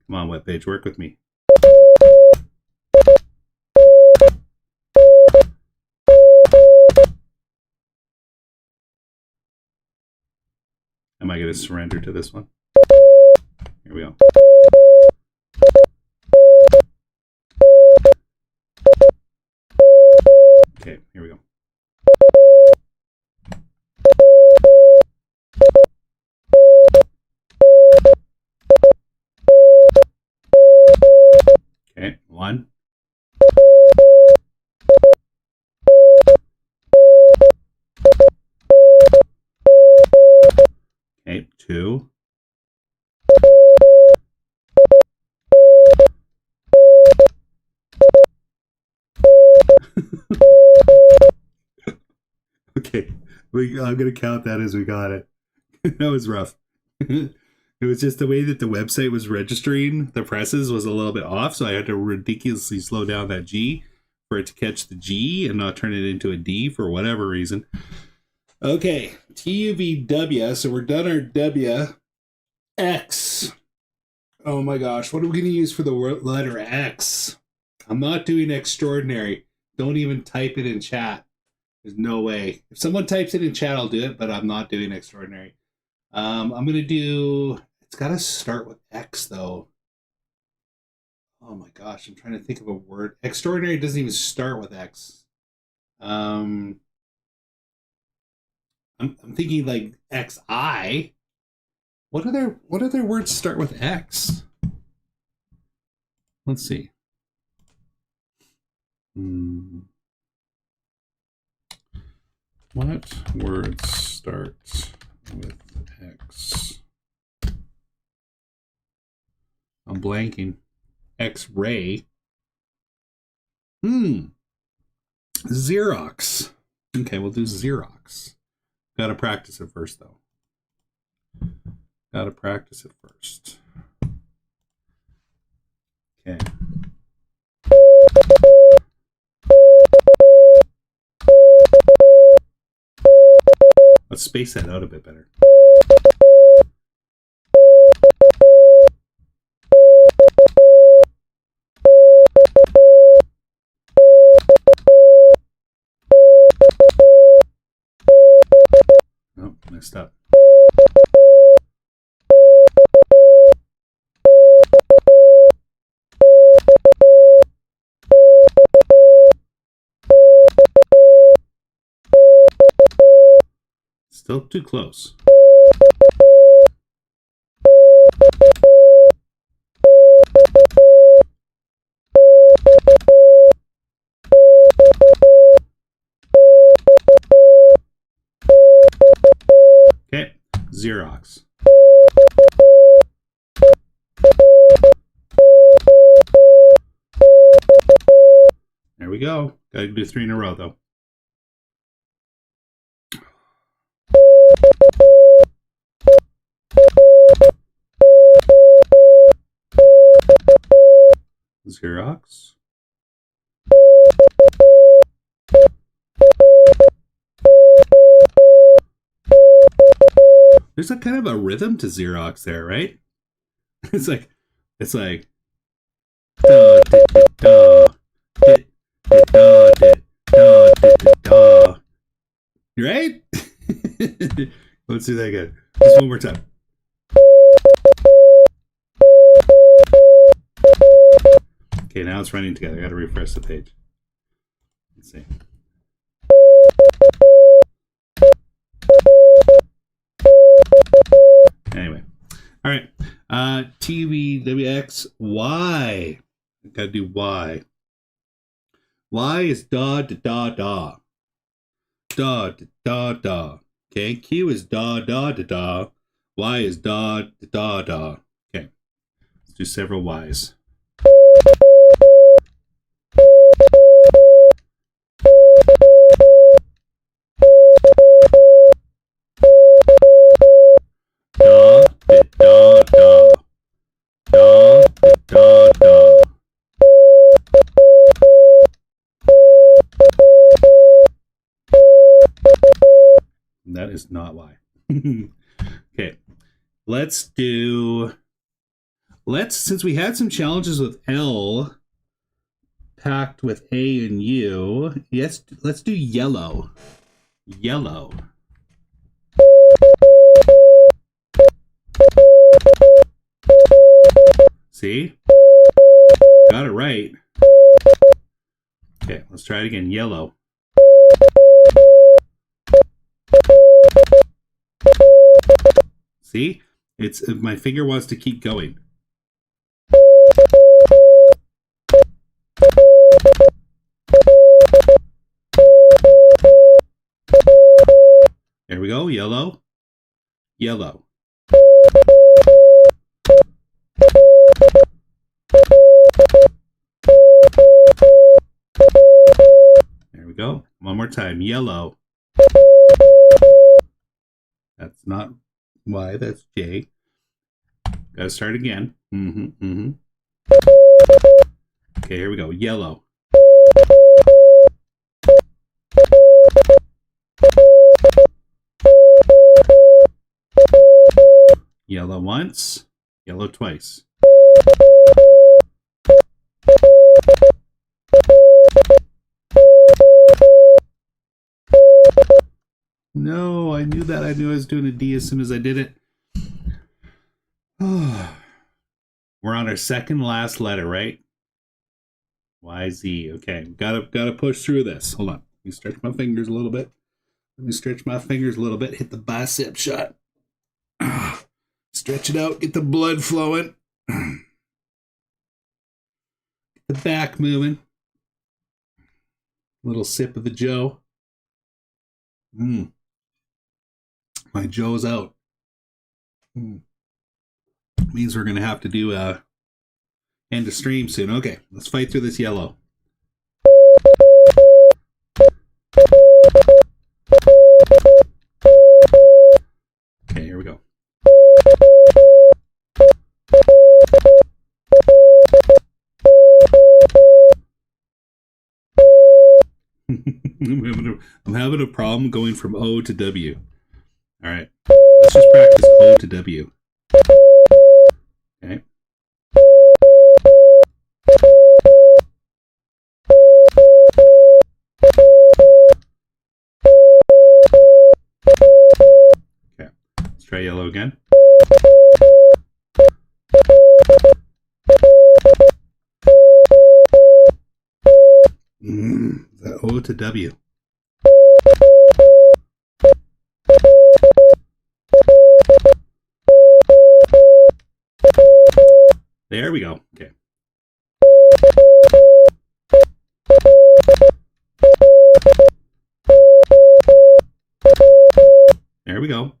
Speaker 1: Come on, web page, work with me. Am I going to surrender to this one? Here we go. Okay, here we go. Okay, 1. Okay, 2. Okay, I'm going to count that as we got it. That was rough. It was just the way that the website was registering the presses was a little bit off, so I had to ridiculously slow down that G for it to catch the G and not turn it into a D for whatever reason. Okay, TUVW. So we're done our W. X. Oh my gosh, what are we going to use for the letter X? I'm not doing extraordinary. Don't even type it in chat. There's no way. If someone types it in chat, I'll do it, but I'm not doing extraordinary. I'm going to do... It's got to start with X, though. Oh my gosh, I'm trying to think of a word. Extraordinary doesn't even start with X. I'm thinking like XI. What other words start with X? Let's see. What words start with X? I'm blanking. X-ray. Xerox. Okay, we'll do Xerox. Gotta practice it first, though. Gotta practice it first. Okay. Let's space that out a bit better. Oh, messed up. Still too close. Okay, Xerox. There we go. Gotta do 3 in a row, though. Xerox. There's a kind of a rhythm to Xerox there, right? It's like da da da da da da da da. Right? Let's do that again. Just one more time. Okay, now it's running together. I gotta refresh the page. Let's see. Anyway. All right. TVWX Y. I gotta do Y. Y is da da da da. Da da da da. Okay. Q is da da da da. Y is da da da. Okay. Let's do several Y's. Da da da. Da da da. That is not why. Okay. Since we had some challenges with L packed with A and U, yes, let's do yellow. Yellow. See? Got it right. Okay, let's try it again. Yellow. See? It's my finger wants to keep going. There we go. Yellow. Yellow. There we go. One more time. Yellow. That's not Y, that's J. Gotta start again. Okay, here we go. Yellow. Yellow once, yellow twice. No, I knew that. I knew I was doing a D as soon as I did it. We're on our second last letter, right? YZ. Okay, gotta push through this. Hold on. Let me stretch my fingers a little bit. Hit the bicep shot. Stretch it out. Get the blood flowing. Get the back moving. Little sip of the Joe. My Joe's out. Means we're gonna have to do a end of stream soon. Okay, let's fight through this yellow. Okay, here we go. I'm having a problem going from O to W. All right, let's just practice O to W. Okay. Okay, let's try yellow again. The O to W. There we go. Okay. There we go.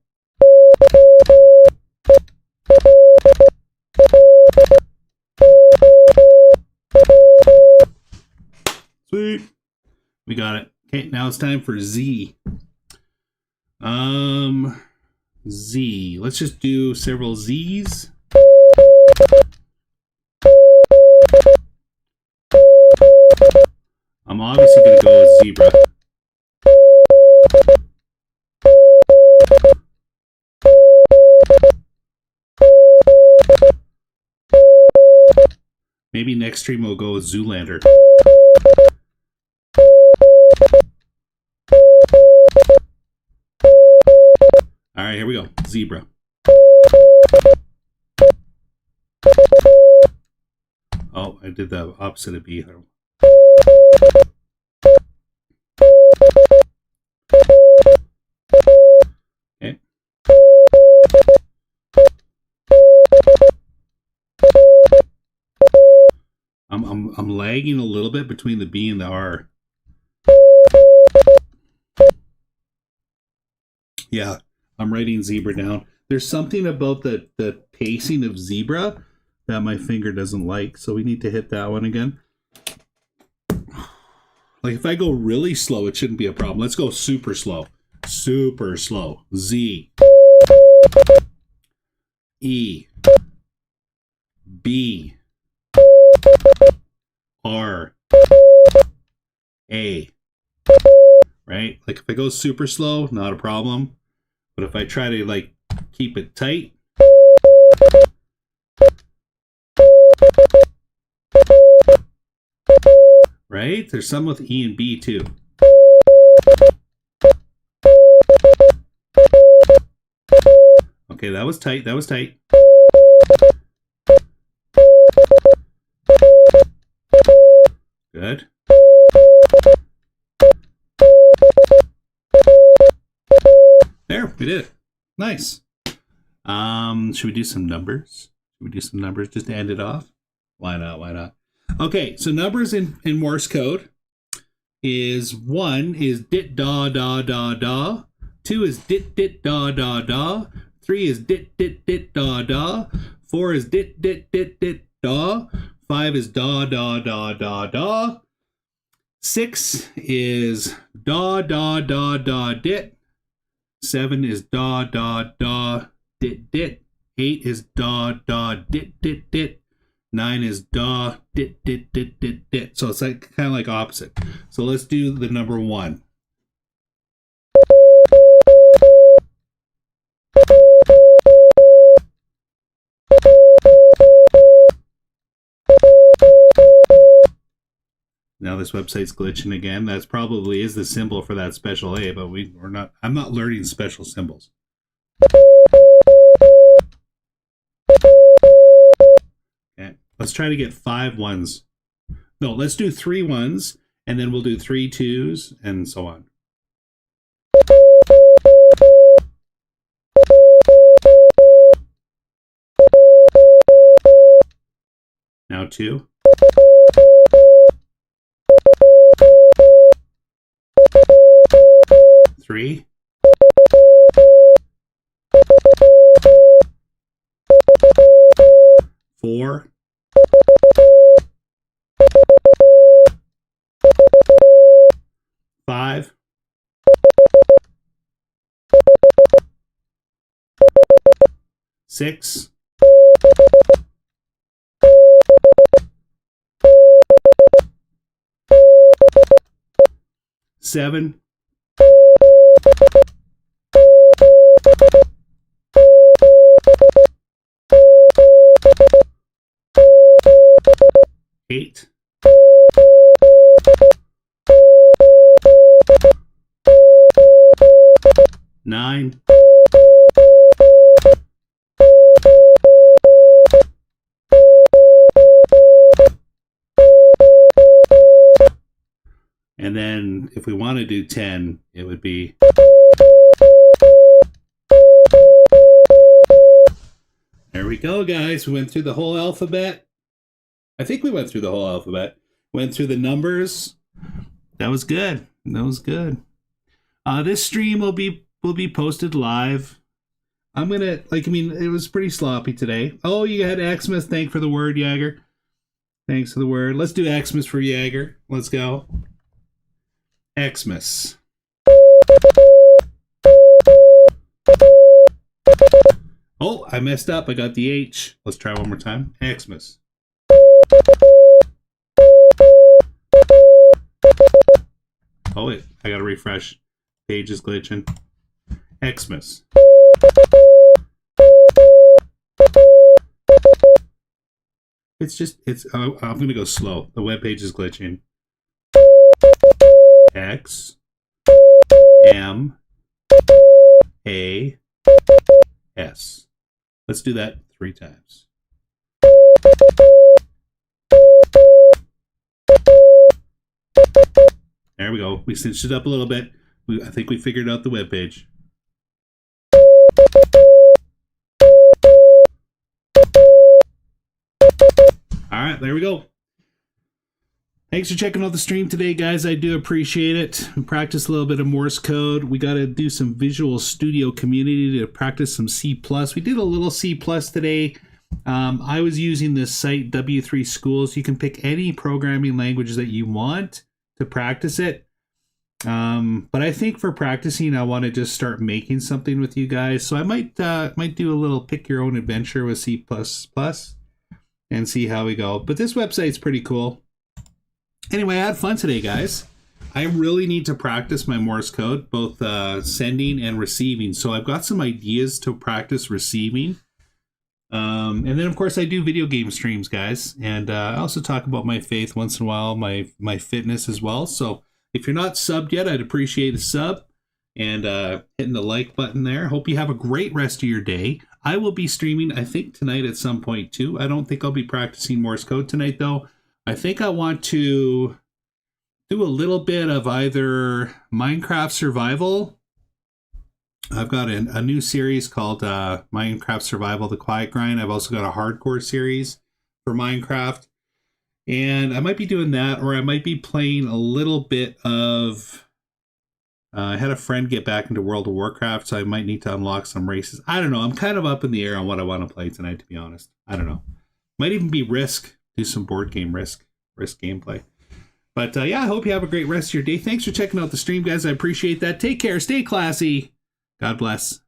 Speaker 1: Sweet. We got it. Okay, now it's time for Z. Z. Let's just do several Z's. I'm obviously going to go with zebra. Maybe next stream we'll go with Zoolander. All right, here we go. Zebra. Oh, I did the opposite of B. Okay. I'm lagging a little bit between the B and the R. Yeah, I'm writing zebra down. There's something about the pacing of zebra that my finger doesn't like, so we need to hit that one again. Like if I go really slow, it shouldn't be a problem. Let's go super slow. Super slow. Z. E. B. R. A. Right? Like if I go super slow, not a problem. But if I try to like keep it tight, right? There's some with E and B too. Okay, that was tight. That was tight. Good. There, we did it. Nice. Should we do some numbers? Just to end it off? Why not? Why not? Okay, so numbers in Morse code is 1 is dit da da da da, 2 is dit dit da da da, 3 is dit dit dit da da, 4 is dit dit dit dit da, 5 is da da da da da, 6 is da da da da dit, 7 is da da da dit dit, 8 is da da dit dit dit, 9 is da dit dit dit dit dit. So it's like kind of like opposite. So let's do the number 1. Now this website's glitching again. That's probably is the symbol for that special A, but we're not. I'm not learning special symbols. Okay, let's try to get 5 1s. No, let's do 3 1s, and then we'll do 3 2s, and so on. Now 2. 3. 4. 5. 6. 7. 8. 9. 'And then if we want to do 10, it would be... There we go, guys. We went through the whole alphabet. I think we went through the whole alphabet. Went through the numbers. That was good. That was good. This stream will be posted live. I'm gonna it was pretty sloppy today. Oh, you had Xmas. Thank for the word, Jagger. Thanks for the word. Let's do Xmas for Jagger. Let's go. Xmas. Oh, I messed up. I got the H. Let's try one more time. Xmas. Oh, wait. I gotta refresh. Page is glitching. Xmas. I'm gonna go slow. The web page is glitching. X M A S. Let's do that 3 times. There we go. We cinched it up a little bit. I think we figured out the web page. All right, there we go. Thanks for checking out the stream today, guys. I do appreciate it. We practiced a little bit of Morse code. We got to do some Visual Studio Community to practice some C+. We did a little C+ today. I was using this site, W3 Schools. You can pick any programming language that you want to practice it. But I think for practicing, I want to just start making something with you guys. So I might do a little pick your own adventure with C++ and see how we go. But this website's pretty cool. Anyway, I had fun today, guys. I really need to practice my Morse code, both sending and receiving. So I've got some ideas to practice receiving. And then, of course, I do video game streams, guys. And I also talk about my faith once in a while, my fitness as well. So if you're not subbed yet, I'd appreciate a sub and hitting the like button there. Hope you have a great rest of your day. I will be streaming, I think, tonight at some point, too. I don't think I'll be practicing Morse code tonight, though. I think I want to do a little bit of either Minecraft Survival. I've got a new series called Minecraft Survival, The Quiet Grind. I've also got a hardcore series for Minecraft. And I might be doing that, or I might be playing a little bit of... I had a friend get back into World of Warcraft, so I might need to unlock some races. I don't know. I'm kind of up in the air on what I want to play tonight, to be honest. I don't know. Might even be Risk. Do some board game risk gameplay. But yeah, I hope you have a great rest of your day. Thanks for checking out the stream, guys. I appreciate that. Take care. Stay classy. God bless.